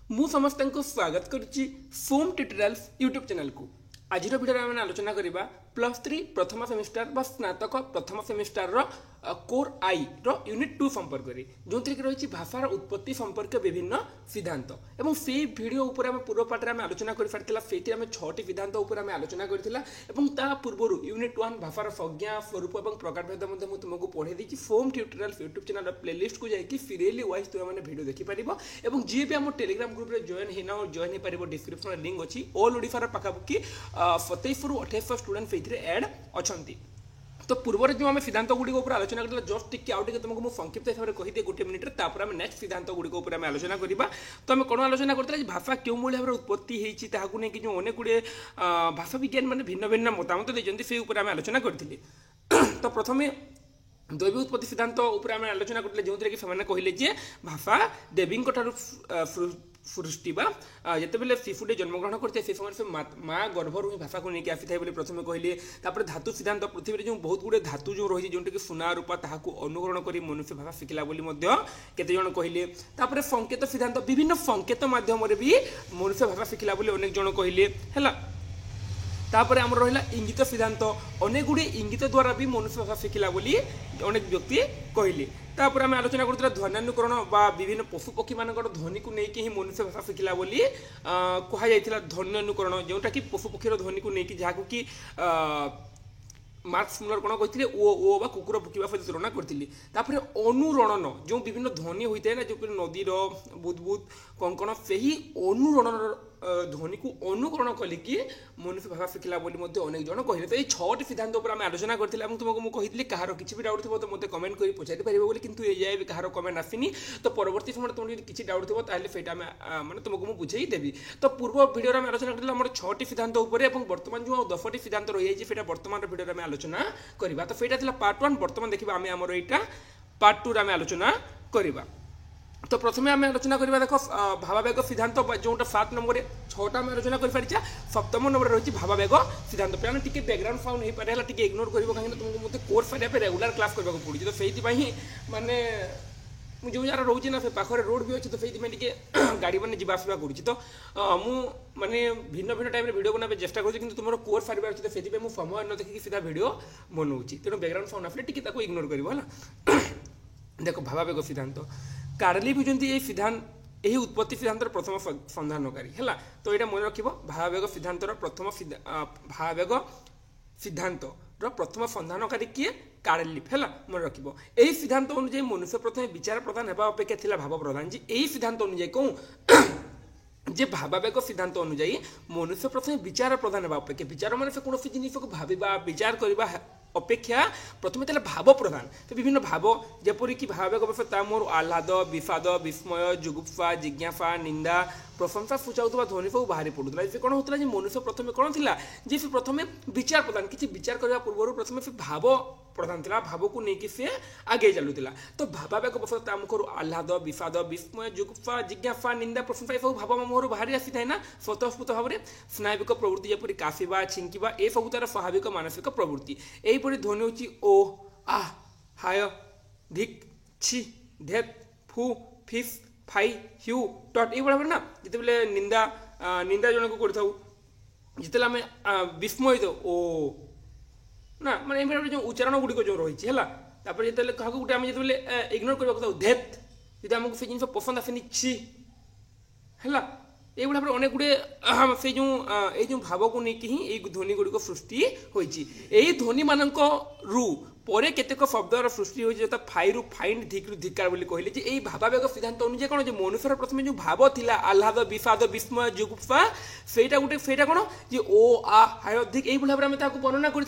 मु समस्त को स्वागत करुच्ची फोम ट्यूटोरियल्स यूट्यूब चैनल को। आज भिडियो आम आलोचना करवा +3 प्रथम सेमिस्टर बा स्नातक प्रथम सेमिस्टर कोर आई यूनिट 2 संपर्क में जो थी रही भाषार उत्पत्ति संपर्क विभिन्न सिद्धांत और से भिडियो आम पूर्व पार्ट में आलोचना कर सारी से 6टी सिद्धांत आम आलोचना करता पूर्व यूनिट 1 भाषार संज्ञा स्वरूप और प्रकारभेद तुमको पढ़े दी फोम ट्यूटोरियल्स यूट्यूब चैनल प्लेलिस्ट को जाकि सीरियली वाइज तुम भिडियो देखिपार और जी भी आम टेलीग्राम ग्रुप में जॉइन होना और जॉइन हो पार डिस्क्रिप्शन लिंक अच्छी ऑल ओडिशार पाखापाखि 27 ରୁ 28 स्टूडेंट से एड अच्छा। तो पूर्व जो आम सिद्धांत गुड़ी आलोचना करते जस्ट टिके आउ टे तुमको संक्षिप्त हिसाब से कहीदे गोटे मिनिट आम नेक्स्ट सिद्धांत गुड़ी आम आलोचना करवा। तो आम कौन आलोचना करते भाषा क्यों भाव में उत्पत्ति होती जो अनेक गुड़े भाषा विज्ञान मैंने भिन्न भिन्न मतामत देते से आम आलोचना करते। तो प्रथम दैवी उत्पत्ति सिद्धांत आम आलोचना करते जो कि कहले भाषा देवी सृष्टि जिते शिशुटे जन्मग्रहण करते से समय से माँ गर्भर ही भाषा को लेकिन आसी था प्रथम कहले। धातु सिद्धांत पृथ्वी में जो बहुत गुड़े धातु जो रही जो कि सुना रूपा ताकू अनुकरण कर मनुष्य भाषा शिखला केते जन कहले। संकेत सिद्धांत विभिन्न संकेत माध्यम भी मनुष्य भाषा शिखला अनेक जन कहले है। तापर आम रहा इंगित सिद्धांत अनेक गुड़े इंगित द्वारा भी मनुष्य भाषा शिखला बोली अनेक व्यक्ति कहले। तापर आम आलोचना करते ध्वन्यानुकरण बा विभिन्न पशु पक्षी मान ध्वनि को लेकिन ही मनुष्य भाषा शिखला बोली कहुला। ध्वन्यानुकरण जोटा कि पशु पक्षीर ध्वनि को लेकिन जहाँ कि मार्क्स मुलर कौन कहते ओ बा कुकुर भुकिबा सहित तुलना करते। तापर अनुरणन जो विभिन्न ध्वनि होता है ना जो नदीर बुदबुद कंकण से ही अनुरणन ध्वनि को अनुकरण कलिकी मनुष्य भाषा शिखला अनेक जन कहले। तो ये 6टी सिद्धांत आम आलोचना करते तुमको कही कहार किसी भी डाउट थो तो मतलब कमेंट कर पचारि पारे बोली किंतु ये भी कहार कमेंट आसनी। तो परवर्ती समय तुम किसी डाउट थो तो मैंने तुमको बुझे देवी। तो पूर्व भिडियो आम आलोचना करते 6टी सिद्धांत बर्तमान जो 10टी सिद्धांत रही है बर्तमान भिडियो आम आलोचना करवा। तो ସେଇଟା पार्ट 1 बर्तमान देखा आम आमर यहाँ पार्ट 2 आम आलोचना करवा। तो प्रथम आम आलोचना करवा देख भावावेग सिद्धांत जोटा 7 नंबर 6टा आम आलोचना कर 7म नंबर रही भावावेग सिद्धांत पे टी बैकग्राउंड साउंड हो पारे टी इग्नोर कर कहीं तुमको मतलब कोर्स सारे रेगुलर क्लास करने को पड़ी। तो से माने जो यार रोचे ना से पाखे रोड भी अच्छे तो से गाड़ी मैंने जावास करुँच। तो मुझे भिन्न भिन्न टाइम भिडियो बनाए चेष्टा करुँच कि तुम कोर्स सारे अच्छे तो से समय न देखिए सीधा भिडियो बनाऊँगी तेणु बैकग्राउंड साउंड आसे टी इग्नोर कर। देख भावावेग सिद्धांत कार्लिफ होती ये सिद्धांत यही उत्पत्ति सिद्धांत प्रथम संधानकारी है। तो यहाँ मन रख भावावेग सिद्धांत प्रथम भावावेग सिद्धांत प्रथम संधानकारी किए कार्लिफ है मन रख। यही सिद्धांत अनुଯାयी मनुष्य प्रथम विचार प्रदान होगा अपेक्षा थिला भाव प्रदान जी यही सिद्धांत अनुଯାयी कहूँ जे भावावेग सिद्धांत अनुଯାयी मनुष्य प्रथम विचार प्रदान होगा अपेक्षा विचार मान से कौन जिन को भावा विचार करवा अपेक्षा प्रथम भाव प्रदान। तो विभिन्न भाव जपरिक भावावेग अवस्था मोर आह्लाद विषाद विस्मय जुगुप्सा जिज्ञासा निंदा प्रशंसा सूचाऊा ध्वनि सब बाहरी पड़ूला। से कौन होता है मनुष्य प्रथम कौन थी जे से प्रथम विचार प्रदान किसी विचार करने पूर्व प्रथम से भाव प्रधान था भाव को लेकिन से आगे चलूला। तो भावावेग अवस्था मुखर आह्लाद विषाद विस्मय जुगुप्सा जिज्ञासा निंदा प्रशंसा ये सब भाव मुहर बाहरी आसी थाए ना स्वतःस्फूर्त भाव में स्नायविक प्रवृत्ति जपरी काशिबा छिंकिबा ए सब तार स्वाभाविक मानसिक प्रवृत्ति। यहीपरि ध्वनि होची ओ आ हाय धिक छि धेत फु फिस फाई ह्यू टट ये भाव ना जिते निंदा निंदा जन को करते आम विस्मय ओ ना माने जो उच्चारण गुड़िक जो रही है जो क्या गोटे आम जो इग्नोर करवा धेत जो आमको से जिन पसंद आसेनि छि है ये भाव में अनेक गुड़े से जो भाव को लेकिन ही ये ध्वनि गुड़िक सृष्टि होती ध्वनि मान पर केतेक शब्दर सृष्टि हो फाई रु फाइन धिक रु धिकार कहले जे यही भावावेग सिद्धांत अनुଯାयी कौन जो मनुष्यर प्रथम जो भाव थिला आह्लाद विषाद विस्मय जुगुप्सा सेटा कौन जे ओ आ हाय धिक यही भाव में वर्णना कर।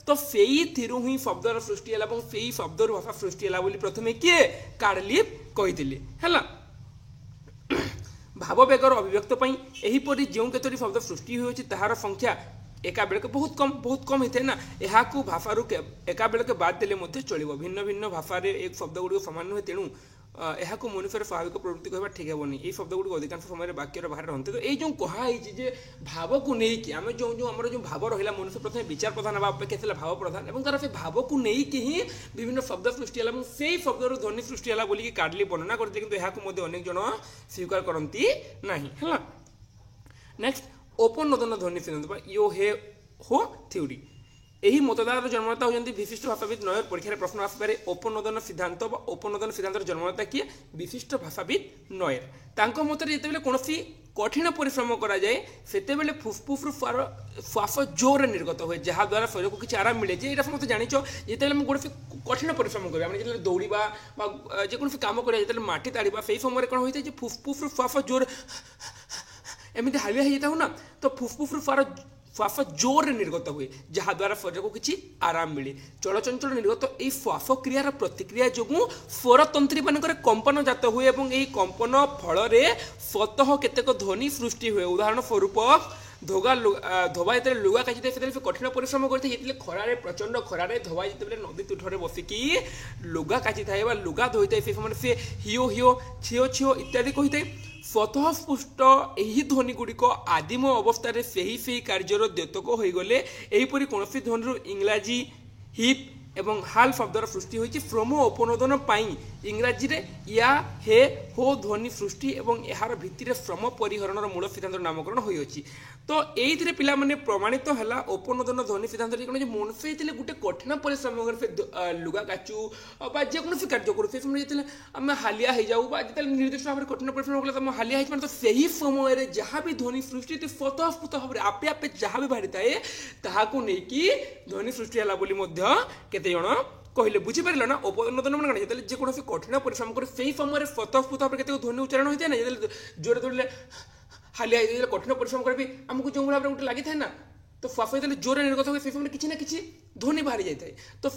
तो से ही शब्दर सृष्टि है से ही शब्दर भाषा सृष्टि है प्रथम किए कार्लिफ कही है। भाववेगर अभिव्यक्त यहीपरि जो केतोटी शब्द सृष्टि होती ताहार संख्या एका बेलके बहुत कम होता है ना यहाँ भाषारू एका बेलके बाद देले चलो भिन्न भिन्न भाषा एक शब्द गुड़िक सामान नुहे तेणु यहाँ मनुष्यर स्वाभाविक प्रवृत्ति कहवा ठीक हेनी ये शब्द गुड़ अधिकांश समय वाक्यर बाहर रही तो ये कहुई भाव को लेकिन आम जो जो आम जो भाव रहा मनुष्य प्रथम विचार प्रधान हाँ अपेक्षा भाव प्रधान और तार से भाव को लेकिन ही विभिन्न शब्द सृष्टि है से शब्द ध्वनि सृष्टि है बोलिकी कार्डली वर्णना करते कि यहाँ अनेक जन स्वीकार करती ना है। नेक्स्ट ओपन नोदन ध्वनि सिद्धांत यो हे हो थ्योरी यही मतदार जन्मदाता होती विशिष्ट भाषाविद नयर परीक्षा प्रश्न आसपे ओपनोदन सिद्धांत ओपनोदन सिद्धांत जन्मदाता किए विशिष्ट भाषाविद नयर तांको मतरे जेतेबेले कोनोसी कठिन परिश्रम करा जाए सेतेबेले फुसफुस श्वास जोर निर्गत हुए जहाँ द्वारा शरीर को किसी आराम मिले जे एटा समस्त जानिछ जेतेबेले गोटे कठिन परिश्रम करिया माने जेतेबेले दौड़िबा बा जे कोनोसी काम करिया जेतेबेले माटी ताड़िबा सेही समय कोन होइते जे फुसफुस श्वास जोर एमती हालिया हो जाता हूँ ना तो फुसफुस श्वास जोर निर्गत हुए जहाँ द्वारा शरीर को किसी आराम मिले चलचंचल निर्गत यही श्वास क्रियार प्रतिक्रिया जो स्वरतंत्री मानक कंपन जात हुए और यही कंपन फल स्वतः केतेक ध्वनि सृष्टि हुए उदाहरण स्वरूप धोबा जो लुगा काची से कठिन परिश्रम करते खरारे प्रचंड खरारे धोबा जो नदी तुठरे बसिकी लुगा काची थाए लुगा धोई थाए से समय से हिओ हिओ छिओ छिओ इत्यादि कही थाए स्वतः स्पुष्ट यही ध्वनि गुड़िक आदिम अवस्था से कार्यर द्योतक हो गले एहीपरि कौन ध्वनि इंग्राजी हिप एवं हाल शब्दर सृष्टि होती फ्रम उपनोदन पाई इंग्राजी रे या हे हो ध्वनि सृष्टि एवं यार भित्तिर श्रम परिहरण मूल सिद्धांत नामकरण होइछि तो ये पिला माने प्रमाणित है उपनोदन ध्वनि सिद्धांत कौन मनुष्य ये गोटे कठिन परिश्रम लुगा काचु जेकोसी कार्य करूँ से समय आम हालिया हो जाऊ निर्दिष्ट भाव में कठिन परिश्रम कला हालिया हो तो सही समय जहाँ भी ध्वनि सृष्टि स्वतः स्फूर्त भाव में आपे आपे जहाँ भी बाहरी थाए ताहाकू नेकी ध्वनि सृष्टि है बोली केते जण कहले बुझीपार ना उपनोदन मैंने जो जेकोसी कठिन परिश्रम कर से समय स्वतः स्फूर्त भाव में ध्वनि उच्चारण होता है ना जोरे दौड़े हालिया कठिन परिश्रम करें आमको जो भाव में गोटे लगी था ना तो श्वास जोर निर्गत हुए से समय किसी ना किसी ध्वनि बाहरी जाए तो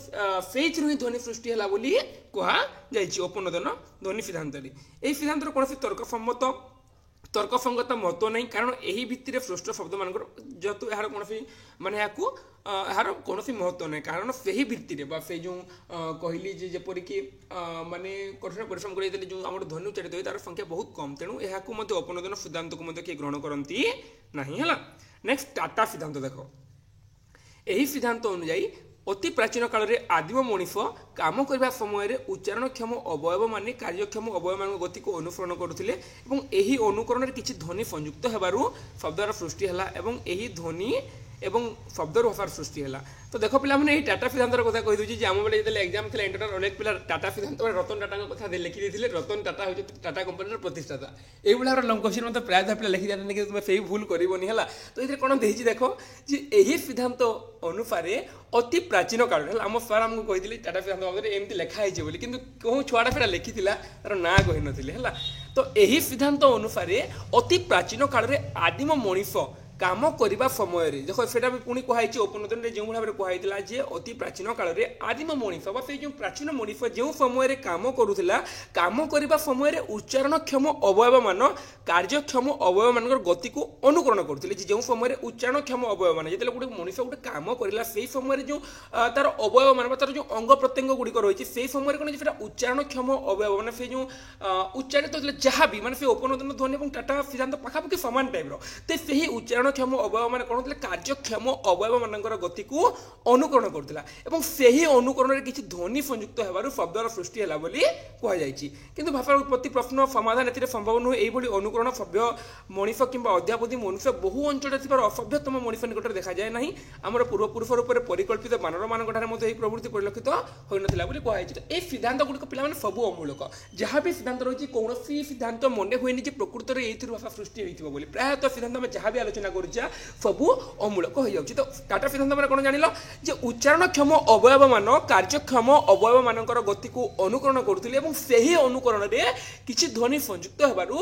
से ही ध्वनि सृष्टि है बोली कहुई उपनोदन ध्वनि सिद्धांत यही सिद्धांत कौन तर्कसम्मत तर्कसंगत महत्व नहीं कारण यही भित्तिर सृष्ट शब्द मान जेहेतु यार कौन माने यार कौन महत्व नहीं कारण से ही भित्तिर से जो कहली जेपरिक माने कठिन परिश्रम कर जो आम ध्वनि उच्चारित हुए तार संख्या बहुत कम तेणु यहाँ उपनोदन सिद्धांत को किए ग्रहण करती ना। नेक्स्ट टाटा सिद्धांत देख यही सिद्धांत अनुजाई अति प्राचीन काल में आदिम मनीष काम करने समय उच्चारणक्षम अवयव मान कार्यक्षम अवयव मान गति को अनुसरण करुले यही अनुकरण किसी ध्वनि संयुक्त होबारु शब्दर सृष्टि है ध्वनि एवं शब्दर भाषार सृष्टि है तो देख पिला मैंने टाटा सिद्धांत कथा कहीदे आम बेले जो एग्जाम थी इंटरनेट अनेक पिला टाटा सिद्धांत रतन टाटा कथा लिखिदे रतन टाटा हूँ टाटा कंपनी प्रतिष्ठाता ये लंग क्वेश्चन मतलब प्रायतः पिला लिखी जाते कि तुम से भूल करनी है तो ये कौन देख देख यही सिद्धांत अनुसार अति प्राचीन काल आम सार आमको कही टाटा सिद्धांत बाबद एमती लिखाई कि कहूँ छुआटा फिर लिखी तार ना कही ना तो यही सिद्धांत अनुसार अति प्राचीन काल में आदिम मनीष काम करने समय देख से पुणी कहुई उपनोदन जो भाव में कहुई जे अति प्राचीन काल में आदिम मनीष से जो प्राचीन मनीष जो समय काम करुला काम करने समय उच्चारणक्षम अवयव मान कार्यक्षम अवयव मान गति को अनुकरण करुले जो समय उच्चारणक्षम अवयव मान जो गोटे मनीष गोटे काम करला से समय जो तार अवयव मान तार जो अंग प्रत्यंग गुड़िक रही है समय कौन उच्चारणक्षम अवयव मान से जो उच्चारित होता जहाँ भी मानते उपनोदन ध्वनि और टाटा सिद्धांत पाखापाखि सामान टाइप से उच्चारण क्षम अवयव मान कौन कार्यक्षम अवयव मान गति को अनुकरण करुला से ही अनुकरण किसी ध्वनि संयुक्त होबार शब्दर सृष्टि है बोली कहुई किंतु भाषार उत्पत्ति प्रश्न समाधान ए संभव नुहे यही अनुकरण सभ्य मनीष कि अद्यावधि मनुष्य बहु अंचल असभ्यतम मनीष निकट देखा जाए ना आम पूर्वपुरुष रूप परिकल्पित बानर मान प्रवृत्ति परिलक्षित होता कहुई तो ये सिद्धांत गुड़िक पे सब अमूलक जहाँ भी सिद्धांत रही कौन सिद्धांत मन हुए प्रकृत में ये भाषा सृष्टि होती प्रायतः सिद्धांत में जहाँ भी आलोचना सबू अमूलक हो जाऊँ तो टाटा सिद्धांत मैंने कौन जान उच्चारणक्षम अवयव मान कार्यक्षम अवयव मान गति को अनुकरण करुले से ही अनुकरण में किसी ध्वनि संयुक्त होबारु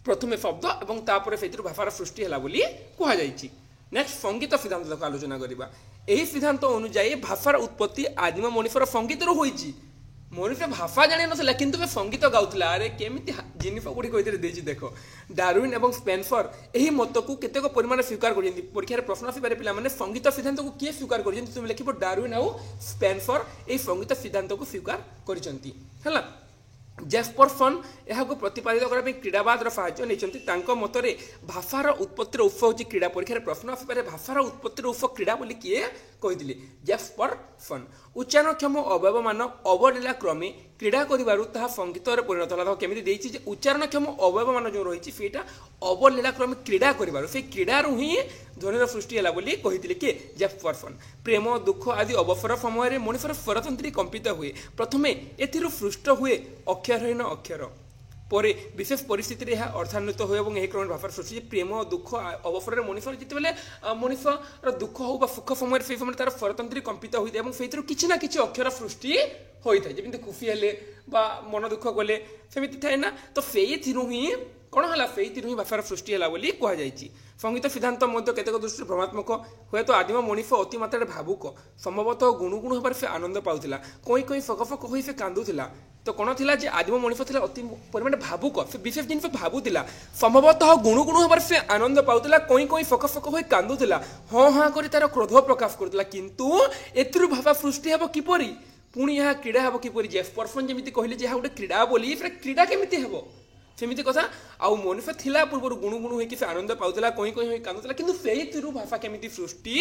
प्रथमे शब्द और तापर से भाषार सृष्टि है बोली कहुई। नेक्स्ट संगीत सिद्धांत आलोचना करवा यही सिद्धांत अनुजाई भाषार उत्पत्ति आदिम मनुष्यर संगीत होती मनुष्य भाषा जानी नथिला किंतु बे संगीत गाउथिला अरे केमिति जिनिफ गुडी कहिते देछि देखो डार्विन एवं स्पेनसर एही मत को केतेक परिमाण स्वीकार करजंती परीक्षा रे प्रश्न आसी पारे पिला माने संगीत सिद्धांत को किए स्वीकार करजंती तुम लिखिबो डार्विन आउ स्पेनसर एही संगीत सिद्धांत को स्वीकार करजंती हला जेफरसन यहाँ प्रतिपादित करने क्रीड़ावाद साहाय्य नहीं मतरे भाषार उत्पत्तिर उत्स हूँ क्रीड़ा परीक्षा प्रश्न आसपे भाषार उत्पत्तिर उत्स क्रीड़ा बोली किए कही जेफरसन उच्चारणक्षम अवयव मान अवलीला क्रमे क्रीड़ा कर संगीत परिणत है केमी उच्चारणक्षम अवयव मान जो रही है अवलीला क्रमे क्रीड़ा कर क्रीड़ार ही ध्वनि सृष्टि है बोली कही किए जेफरसन प्रेम दुख आदि अवसर समय मनुष्यर स्वरतंत्री कंपित हुए प्रथमे एथिरु सृष्ट हुए अक्षरहीन अक्षर पर विशेष परिस्थिति यह अर्थान्वित हुए और यही क्रम भाषार सृष्टि प्रेम दुख अवसर में मनुष्य जिते मनुष्यर दुख हो सुख समय से समय तार स्वरतंत्री कंपित होता है से किसी ना कि अक्षर सृष्टि होता है जमी खुशी हेले मन दुख गले सेमती थाए ना तो से ही कौन है से ही भाषार सृष्टि है बोली कहुई संगीत सिद्धांत केतक दृष्टि भ्रमात्मक हुए तो आदिम मनुष्य अति मात्रा भावुक संभवतः गुणुगुण होबार से आनंद पाउथिला कोई कोई फकफक होई से कांदुथिला तो कौन थिला जे आदिम मनुष्य थिला अति परिमाण भावुक से विशेष जिन भावुथिला संभवतः गुणुगुण होबार से आनंद पाउथिला कोई कोई फकफक होई कांदुथिला हाँ हाँ करी तार क्रोध प्रकाश करथिला किंतु एथिरु भाषा सृष्टि हेबो किपरि पुणी यह क्रीड़ा हेबो किपरि जेफरसन जेमिति कहले जे गोटे क्रीड़ा बोली क्रीड़ा केमिति हेबो सेमिति कथा आउ मनुष्य थिला पूर्व गुणुगुण होइकि से आनंद पाउथिला कोई कोई होई कांदुथिला किंतु सेहितिरु भाषा केमिति सृष्टि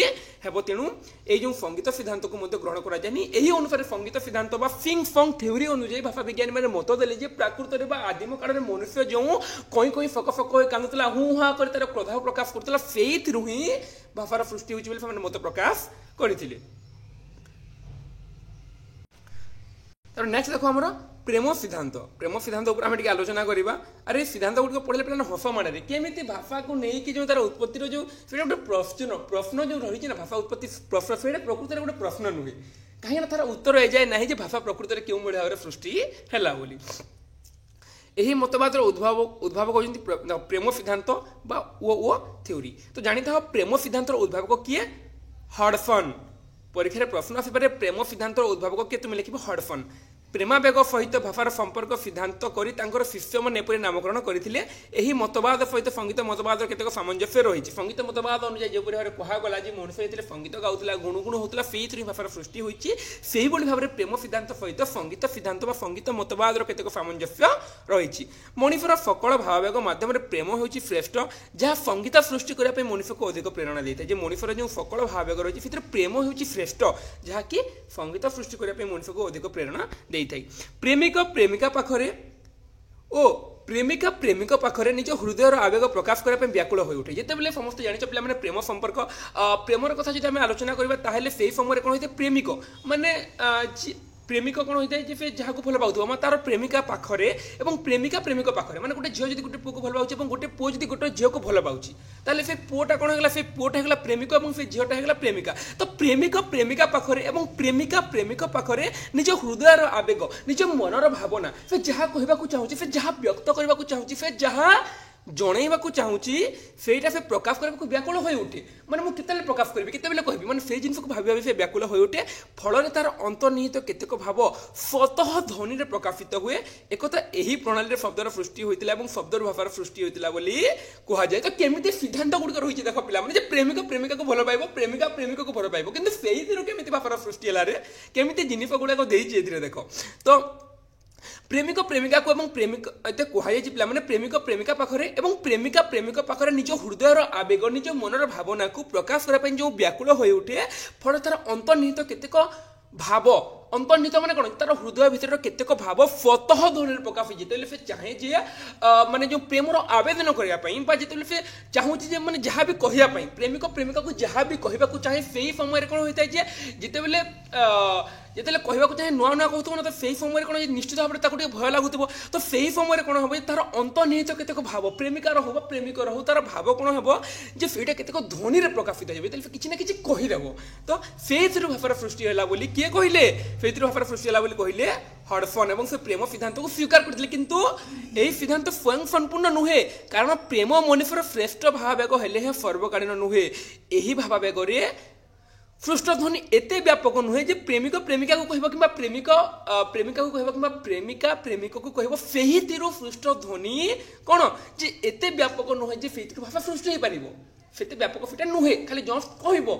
हेबो तेनु एई जो संगीत सिद्धांत को मध्य ग्रहण करा जानी एही अनुसार संगीत सिद्धांत बा सिंग सॉन्ग थ्योरी अनुसार भाषा विज्ञानी माने मत देले जे प्राकृत रे बा आदिम काल रे मनुष्य जो कोई कोई फक फक होई कांदुथिला हु हा कर तार क्रोध प्रकाश करथिला सेहितिरु ही भाषार सृष्टि होइछि बोली माने मत प्रकाश करिथिले तर नेक्स्ट देखो हमरो प्रेम सिद्धांत उपर आम आलोचना करवा अरे सिद्धांत गुड़िक पढ़े पे हस माड़े केमी भाषा को लेकिन जो तार उत्पत्तिर जो गोटे प्रश्न जो रही ना भाषा उत्पत्ति प्रश्न से प्रकृत में गोटे प्रश्न नुहे कहीं तार उत्तर एजाए ना भाषा प्रकृत में क्यों भाव में सृष्टि है बोली यही मतवाद उद्भावक होती प्रेम सिद्धांत ओ थ्योरी तो जानी था प्रेम सिद्धांत उद्भावक किए हडसन परीक्षा प्रश्न आसपे प्रेम सिद्धांत उद्भावक किए तुम लिख हडसन प्रेमावेग सहित भाषार संपर्क सिद्धांत कर शिष्य मैंने एपरी नामकरण करते मतवाद सहित संगीत मतवाद केतक सामंजस्य रही संगीत मतवाद अनुसार जो भाव में कहगला मनुष्य संगीत गाउला गुणुगुण होता से भाषार सृष्टि होती भाव में प्रेम सिद्धांत सहित संगीत सिद्धांत व संगीत मतवाद केतक सामंजस्य रही मनुष्यर सकल भावावेग माध्यम प्रेम हो श्रेष्ठ जहाँ संगीत सृष्टि करने मनुष्य को अधिक प्रेरणा देता है मनुष्यर जो सकल भावावेग रही है प्रेम हो श्रेष्ठ जहाँकि संगीत सृष्टि करने मनुष्य को अधिक प्रेरणा दे प्रेमिक प्रेमिका पाखरे ओ प्रेमिका प्रेमिक पाखरे निज हृदयर आवेग प्रकाश करने व्याकुल हो उठे जिते समस्त जानिଛ पिला माने प्रेम संपर्क प्रेमर कथा जो आम आलोचना करवा ताहले से समय कौन होता प्रेमिक माने प्रेमिक कौन होता है जे जहाँ भल पाऊँ तार प्रेमिका पाखरे और प्रेमिका प्रेमिक पाखरे माने गोटे झील गोटे पुओ को भल पाऊँ और गोटे पुओ जी गोटे झील को भल पाऊँ ताले से पुओटा कौन है से पुओटा है प्रेमिक और से झीलटा है प्रेमिका तो प्रेमिक प्रेमिका पाखरे और प्रेमिका प्रेमिक पाखरे निज हृदयर आवेग निज मनर भावना से जहाँ कहवाक चाहूँ से जहाँ व्यक्त करने चाहूँ से जहाँ जनइबा चाहूँगी सेटा से प्रकाश करने व्याकुल हो उठे मैंने मुझे प्रकाश करी केतबेले कहबी मैंने से जिन को भावी से व्याकुल हो उठे फल तार अंतर्निहित केतक भाव स्वतः ध्वनि प्रकाशित हुए एक यही प्रणाली शब्दर सृष्टि होता है शब्द भाषार सृष्टि होता बोली कहुए तो केमी सिद्धांत गुड़िक रही देख पे प्रेमिक प्रेमिका को भल पाइब प्रेमिका प्रेमिक को भल पाइब कि केमी भाषार सृष्टि है केमी जिनिस गुड़ाक देख तो प्रेमिक प्रेमिका को प्रेमिक कहुए पे प्रेमिक प्रेमिका पाखरे और प्रेमिका प्रेमिक पाखरे निज हृदयर आवेग निज मनर भावना को प्रकाश करने जो व्याकुल हो उठे फल तार अंतर्निहित केतक भाव अंतर्निहित माने कौन तार हृदय भीतर केतक भाव स्वतः ध्वनि प्रकाश जिते से चाहे जे माने जो प्रेमर आवेदन करने जिते से चाहूँगी मैंने जहाँ भी कहवाई प्रेमिक प्रेमिका को जहाँ भी कहवाक चाहे से समय कौन होता है जिते जिते कहवाक चाहे नुआ नुआ कहूँ ना तो से समय कौन निश्चित भाव में भय लगुव तो से समय कौन हम तार अंतर्निहित केतक भाव प्रेमिकार हो प्रेमिक हो तार भाव कौन हम जे से केतक ध्वनि प्रकाशित हो किसी ना कि कहीदेव तो से भाषार सृष्टि है बोली किए कहले से भाषार सृष्टि है बोली कहले हडसन और से प्रेम सिद्धांत को स्वीकार करते किंतु यही सिद्धांत स्वयं संपूर्ण नुहे कारण प्रेम मनुष्यर श्रेष्ठ भावावेग हेले सर्वकालीन नुहे यही भावावेग पृष्ठध्वनि एते व्यापक नुहे जे प्रेमिक प्रेमिका को कहबो किबा प्रेमिका को कहबो किबा प्रेमिका प्रेमिक को कहबो सेही तिरु पृष्ठध्वनि कोन जे एते व्यापक नुहे जे फेतिरु भाषा सृष्टि हे परिबो सेते व्यापक फिटा नुहे खाली जस्ट कहबो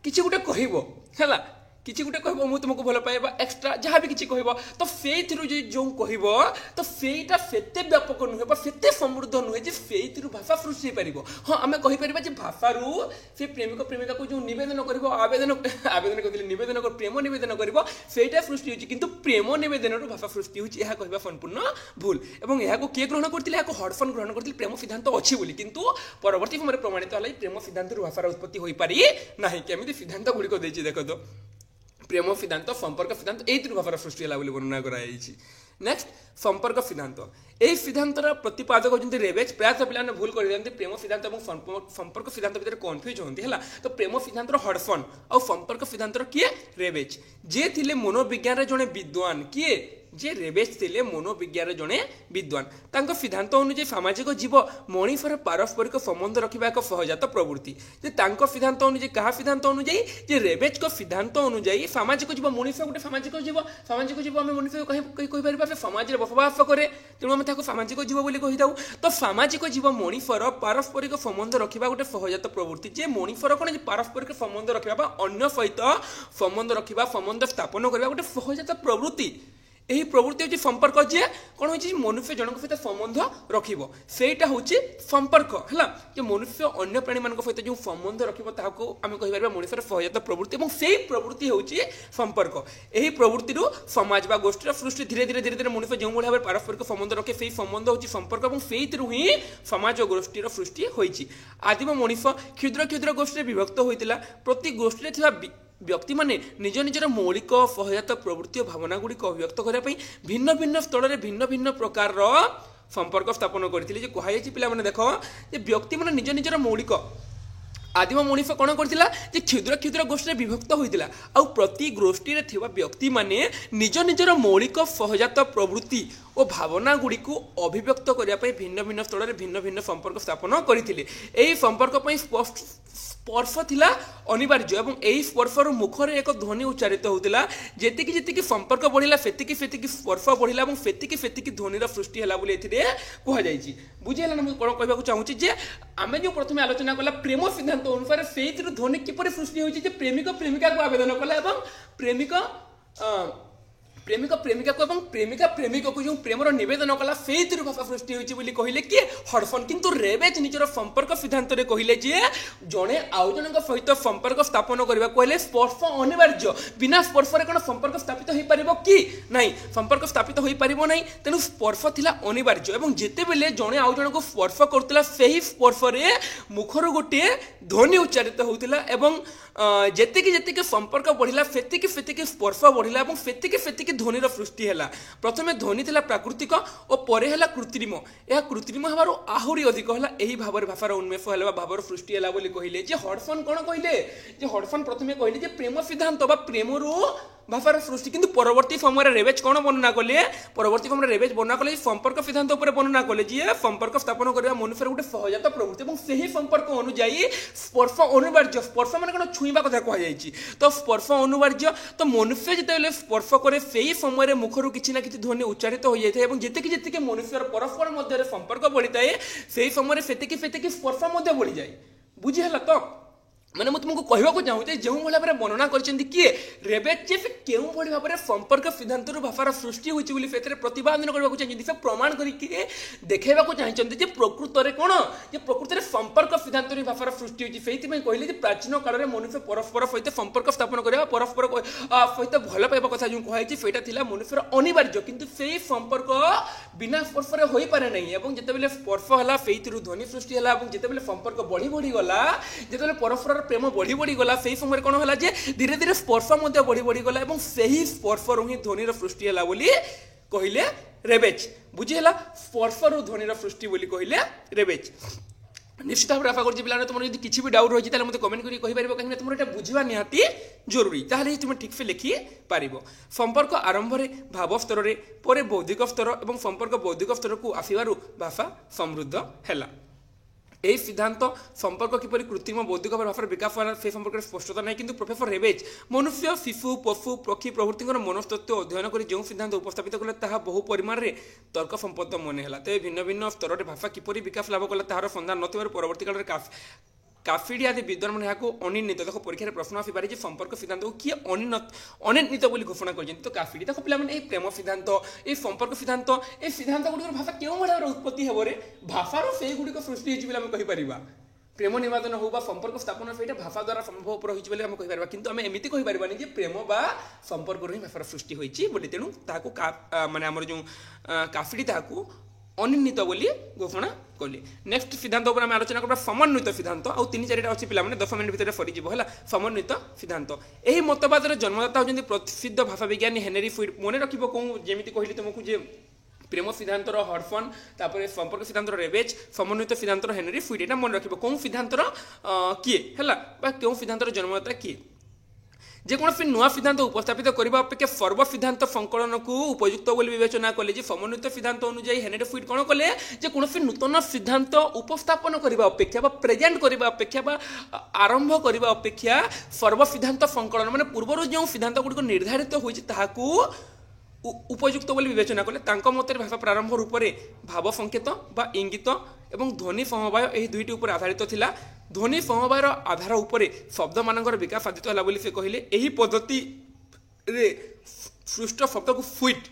किछि गुटे कहबो हला किछि गुटे कहबो मु तुमको भलो पाएबा एक्स्ट्रा जहाँ भी किछि कहबो तो सेइथिरु जे जो कहबो तो सेइटा सेते व्यापक नुहे बा सेते समृद्ध नुहे जे सेइथिरु भाषा सृष्टि हे परिबो हां आमे कहि परिबा जे भाषारु से प्रेमिक प्रेमिका को जो निवेदन करबो आवेदन करथिले निवेदन कर प्रेम निवेदन करबो सेइटा सृष्टि होछि किंतु प्रेम निवेदन रु भाषा सृष्टि होछि एहा कहबा संपूर्ण भूल एवं एहा को के ग्रहण करथिले एहा को हडसन ग्रहण करथिले प्रेम सिद्धांत अछि बोली किंतु परवर्ती समय प्रमाणित हलै प्रेम सिद्धांत रु भाषार उत्पत्ति होई पारि नाही केमिति सिद्धांत गुडी को देछि देखो तो प्रेम सिद्धांत संपर्क सिद्धांत एई भाषार सृष्टि हला बोली वर्णना कराइछि नेक्स्ट संपर्क सिद्धांत एई सिद्धांतर प्रतिपादक होजंती रेबेज प्रायतः पिलाने भूल कर दियंती प्रेम सिद्धांत एवं संपर्क सिद्धांत भितर कंफ्यूज होंती हला तो प्रेम सिद्धांतर हडसन और संपर्क सिद्धांतर किए रेबेज जे थिले मनोविज्ञान रे जने विद्वान किए जे रेबेज थिले मनोविज्ञान जने विद्वान तांको सिद्धांत अनुसार सामाजिक जीव मनुष्यर पारस्परिक संबंध रखिबा एक सहजात प्रवृत्ति जे तांको सिद्धांत अनुसार कहा सिद्धांत अनुसार जे रेबेज को सिद्धांत अनुसार सामाजिक जीव मनुष्य गोटे सामाजिक जीव आम मनुष्य कहि परिबा से समाज रे बसवास करे तेणु आम ताको सामाजिक जीव बोली कहि दाउ तो सामाजिक जीव मनुष्यर पारस्परिक संबंध रखिबा गोटे सहजात प्रवृत्ति जे मनुष्यर कोन जे पारस्परिक संबंध रखिबा अन्य सहित संबंध रखिबा संबंध स्थापन करबा गोटे सहजात प्रवृत्ति एही प्रवृत्ति होची संपर्क जे कोन होची मनुष्य जनक सहित संबंध रखिबो सेटा होची संपर्क हला जे मनुष्य अन्य प्राणी मानक सहित जो संबंध रखिबो ताको आमे कहि परबा मनुष्यर सहजात प्रवृत्ति एवं सेही प्रवृत्ति होची संपर्क एही प्रवृत्ति रु समाज बा गोष्ठीर सृष्टि धीरे धीरे मनुष्य जो भाबे पारस्परिक संबंध रखे सेही संबंध होची संपर्क एवं सेही रु ही समाज और गोष्ठीर सृष्टि होईची आदिम मनुष्य क्षुद्र क्षुद्र गोष्ठी विभक्त होइतिला प्रति गोष्ठी थिबा व्यक्ति माने निज निजर मौलिक सहजात प्रवृत्ति और भावना गुड़ी अभिव्यक्त करने भिन्न भिन्न स्थल में भिन्न भिन्न प्रकार संपर्क स्थापन करते कहुई पिला माने देख व्यक्ति माने निज निजर मौलिक आदिम मनुष्य कौन करथिला जे क्षुद्र क्षुद्र गोष्ठी विभक्त होइतिला आ प्रति गोष्ठी रे थिबा व्यक्ति माने निज निजर मौलिक सहजात प्रवृत्ति और भावना गुड़ी को अभिव्यक्त करने भिन्न भिन्न स्थल में भिन्न भिन्न संपर्क स्थापन करथिले एही संपर्क पई स्पर्श थिला अनिवार्य एवं एही स्पर्शर मुखरे एक ध्वनि उच्चारित होतिला जेतिकी जेतिकी संपर्क बढ़िला सेतिकी सेतिकी स्पर्श बढ़िला एवं सेतिकी सेतिकी ध्वनिर सृष्टि होला बोली एथिरे कहा जायछि बुझिला ना कोन कहबाकू चाहूछि जे आमे जो प्रथमे आलोचना कला प्रेम सिद्धांत अनुसार सेहितिर ध्वनि किपरि सृष्टि होछि जे प्रेमिक प्रेमिका को आवेदन कला एवं प्रेमिक प्रेमिका को एवं प्रेमिका प्रेमिक को जो प्रेमर निवेदन कला सेहितिर भाषा सृष्टि होछि बोली कहिले कि हडसन किंतु रेबेज निजर संपर्क सिद्धांत रे कहिले जे जणे आउ जनक सहित संपर्क स्थापन करबा कहले स्पर्श अनिवार्य बिना स्पर्श रे कोन संपर्क स्थापित होई परिबो कि नाही संपर्क स्थापित होई परिबो नाही तेनु स्पर्श थिला अनिवार्य एवं जेते बेले जणे आउ जनक स्पर्श करतिला सेही स्पर्श रे मुखर गोटे ध्वनि उच्चारित होतिला एवं जेतिकी जेतिकी संपर्क बढ़िला सेतिकी सेतिकी स्पर्श बढ़िला एवं सेतिकी सेतिकी ध्वनिर सृष्टि हैला प्रथमे ध्वनि थिला प्राकृतिक और परे हैला कृत्रिम या कृत्रिम हबारो आहुरी अधिक हैला एही भाबर भाषार उन्मेष हैला भाबर सृष्टि हैला बोली कहिले जे हडसन कोन कहिले जे हडसन प्रथमे कहिले जे प्रेम सिद्धांत बा प्रेमरो भाषार सृष्टि किंतु परवर्ती समय रेबेज कौन वर्णना कले परवर्ती समय रेबेज वर्णना कले संपर्क सिद्धांत ऊपर वर्णना कले जे संपर्क स्थापन करबा मनुष्यर गोटे सहजात प्रवृत्ति एवं सेही संपर्क अनुଯାयी स्पर्श अनिवार्य स्पर्श माने कोन छुईबा कथा कहा जायछि तो स्पर्श अनिवार्य तो मनुष्य जेतेले स्पर्श करे सेही समय मुखरु किछि ना किछि ध्वनि उच्चारित हो जाय एवं जेतेकी जेतेकी मनुष्यर परस्पर मध्य संपर्क बढ़िताए सेही समय सेतेकी सेतेकी स्पर्श मध्य बढ़ी जाय बुझी हला तो मैंने मुझे तुमको कहवाक चाहूँ जो भाव वर्णना कर किए रेबेज जे से क्यों भाई भाव संपर्क सिद्धांत भाषार सृष्टि होती प्रतिपादन करने चाहिए से प्रमाण करके देखा चाहते प्रकृत में कौन प्रकृत में संपर्क सिद्धांत भाषार सृष्टि होती से कहले प्राचीन काल में मनुष्य परस्पर सहित संपर्क स्थापन करवा परस्पर सहित भल पाइबा कथा जो कहुई से मनुष्यर अनिवार्य किंतु से संपर्क बिना स्पर्श हो पारे नहीं जिते स्पर्श है से ध्वनि सृष्टि है जिते संपर्क बढ़ी बढ़ी गला जिते परस्पर प्रेम बढ़ी बढ़ी गला से समय कौन है जे धीरे धीरे स्पर्श बढ़ी बढ़ी गला से स्पर्श ही ध्वनिर सृष्टि है बोली कहले रेबेज बुझीला स्पर्श ध्वनिर सृष्टि बोली कहले रेबेज निश्चित भाव आशा करुँच पिला तुम यदि किसी भी डाउट रही है मतलब कमेंट करके कहीपर कहीं तुम यहाँ बुझा निहाती जरूरी ताहले तुम ठीक से लिखि पार संपर्क आरंभ में भाव स्तर में पर बौद्धिक स्तर और संपर्क बौद्धिक स्तर को आसवर भाषा समृद्ध है এই সিদ্ধান্ত সম্পর্ক কিপর কৃত্রিম বৌদ্ধিক ভাষার বিকাশ হওয়ার সে সম্পর্কে স্পষ্টতা নাই, কিন্তু প্রফেসর রেবেজ মনুষ্য শিশু পশু পক্ষী প্রভৃতির মনস্তত্ত্ব অধ্যয়ন করে যে সিদ্ধান্ত উপস্থাপিত কলে তাহা বহু পরিমাণে তর্ক সম্পন্ন মনে হল। তেমনি ভিন্ন ভিন্ন স্তরের ভাষা কিপর বিকাশ লাভ কলে তাহার সন্ধান নথিবার পরবর্তী কালের কাফিডি আদি বিদ্বান মানে এখন অনির্ণীত। দেখো পরীক্ষার প্রশ্ন আসিপারে যে সম্পর্ক সিদ্ধান্ত কি অনির্ণীত বলে ঘোষণা করছেন। তো কাফিডি দেখো পিলামানে এই প্রেম সিদ্ধান্ত, এই সম্পর্ক সিদ্ধান্ত, এই সিদ্ধান্ত গুড়ির ভাষা কেউ ভাবে উৎপত্তি হেবরে ভাষার সেইগুড়িক সৃষ্টি হয়েছে বলে আমি কহিপারিবা। প্রেম নিবাদন হোক বা সম্পর্ক স্থাপন সেইটা ভাষা দ্বারা সম্ভবপর হয়েছে বলে আমি কহিপারিবা, কিন্তু আমি এমিতি কহিপারিবানি যে প্রেম বা সম্পর্কর হি ভাষার সৃষ্টি হয়েছে বলে। তেণু তাহাকু মানে আমার যে কাফিডি তাহাকু অনির্ণীত বলে ঘোষণা কলে। নেক্সট সিদ্ধান্ত উপরে আমি আলোচনা করবা সমন্বিত সিদ্ধান্ত। আর 3-4টা অছি পিলামানে 10 মিনিট ভিতরে সরিଯିବ হলা। সমন্বিত সিদ্ধান্ত এই মতবাদর জন্মদাতা হচ্ছেন প্রসিদ্ধ ভাষা বিজ্ঞানী হেনরি ফুইড। মনে রাখিব কোন যেমিতি কহিলি তোমাকে যে প্রেম সিদ্ধান্তর হরফন, তারপরে সম্পর্ক সিদ্ধান্তর রেবেজ, সমন্বিত সিদ্ধান্তর হেনরি ফুইড। এটা মনে রাখিব কোন সিদ্ধান্তর কিয়ে হলা বা কোন সিদ্ধান্তর জন্মদাতা কিয়ে। যেকୌଣସି ନୂଆ ସିଦ୍ଧାନ୍ତ ଉପସ୍ଥାପିତ କରିବା ଅପେକ୍ଷା ସର୍ବ ସିଦ୍ଧାନ୍ତ ସଂକଳନକୁ ଉପଯୁକ୍ତ ବୋଲି ବିବେଚନା କଲେ। ଯେ ସମନ୍ୱିତ ସିଦ୍ଧାନ୍ତ ଅନୁଯାୟୀ ହେନରୀ ଫୁଇଡ୍ କ'ଣ କଲେ ଯେ କୌଣସି ନୂତନ ସିଦ୍ଧାନ୍ତ ଉପସ୍ଥାପନ କରିବା ଅପେକ୍ଷା ବା ପ୍ରେଜେଣ୍ଟ କରିବା ଅପେକ୍ଷା ବା ଆରମ୍ଭ କରିବା ଅପେକ୍ଷା ସର୍ବ ସିଦ୍ଧାନ୍ତ ସଂକଳନ ମାନେ ପୂର୍ବରୁ ଯେଉଁ ସିଦ୍ଧାନ୍ତ ଗୁଡ଼ିକ ନିର୍ଦ୍ଧାରିତ ହୋଇଛି ତାହାକୁ ଉପଯୁକ୍ତ ବୋଲି ବିବେଚନା କଲେ। ତାଙ୍କ ମତରେ ଭାଷା ପ୍ରାରମ୍ଭ ରୂପରେ ଭାବ ସଂକେତ ବା ଇଙ୍ଗିତ ଏବଂ ଧ୍ୱନି ସମବାୟ ଏହି ଦୁଇଟି ଉପରେ ଆଧାରିତ ଥିଲା। ଧ୍ୱନି ସମବାୟର ଆଧାର ଉପରେ ଶବ୍ଦମାନଙ୍କର ବିକାଶ ସାଧିତ ହେଲା ବୋଲି ସେ କହିଲେ। ଏହି ପଦ୍ଧତିରେ ସୃଷ୍ଟ ଶବ୍ଦକୁ ଫୁଇଟ୍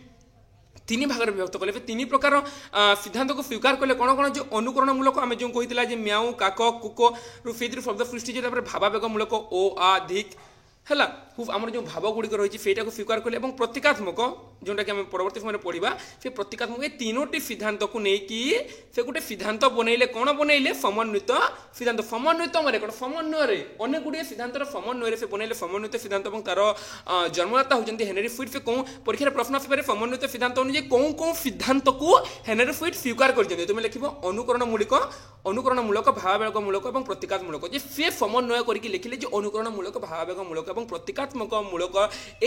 3 ଭାଗରେ ବିଭକ୍ତ କଲେ। 3 ପ୍ରକାର ସିଦ୍ଧାନ୍ତକୁ ସ୍ୱୀକାର କଲେ। କ'ଣ କ'ଣ ଯେ ଅନୁକରଣମୂଳକ ଆମେ ଯେଉଁ କହିଥିଲା ଯେ ମ୍ୟାଉ କାକ କୁକ ସେଇଥିରୁ ଶବ୍ଦ ସୃଷ୍ଟି ହେଇଛି। ତାପରେ ଭାବାବେଗମୂଳକ ଓ ଆ ଧିକ୍ ହେଲା ଆମର ଯେଉଁ ଭାବ ଗୁଡ଼ିକ ରହିଛି ସେଇଟାକୁ ସ୍ୱୀକାର କଲେ। ଏବଂ ପ୍ରତୀକାତ୍ମକ ଯେଉଁଟାକି ଆମେ ପରବର୍ତ୍ତୀ ସମୟରେ ପଢ଼ିବା, ସେ ପ୍ରତୀକାତ୍ମକ ଏ 3ଟି ସିଦ୍ଧାନ୍ତକୁ ନେଇକି ସେ ଗୋଟେ ସିଦ୍ଧାନ୍ତ ବନେଇଲେ। କ'ଣ ବନେଇଲେ? ସମନ୍ୱିତ ସିଦ୍ଧାନ୍ତ। ସମନ୍ୱିତ ମାନେ କ'ଣ? ସମନ୍ୱୟରେ ଅନେକ ଗୁଡ଼ିଏ ସିଦ୍ଧାନ୍ତର ସମନ୍ୱୟରେ ସେ ବନେଇଲେ ସମନ୍ୱିତ ସିଦ୍ଧାନ୍ତ। ଏବଂ ତାର ଜନ୍ମଦାତା ହେଉଛନ୍ତି ହେନରୀ ଫୁଇଡ୍। ସେ କେଉଁ ପରୀକ୍ଷାରେ ପ୍ରଶ୍ନ ଆସିପାରେ ସମନ୍ୱିତ ସିଦ୍ଧାନ୍ତ ଅନୁଯାୟୀ କେଉଁ ସିଦ୍ଧାନ୍ତକୁ ହେନରୀ ଫୁଇଡ୍ ସ୍ୱୀକାର କରିଛନ୍ତି। ତୁମେ ଲେଖିବ ଅନୁକରଣମୂଳକ ଭାବାବେଗମୂଳକ ଏବଂ ପ୍ରତୀକାତ୍ମୂଳକ। ଯେ ସେ ସମନ୍ୱୟ କରିକି ଲେଖିଲେ ଯେ অনুকরণমূলক ভাবাবেগমূলক এবং প্রতীকাত্মকমূলক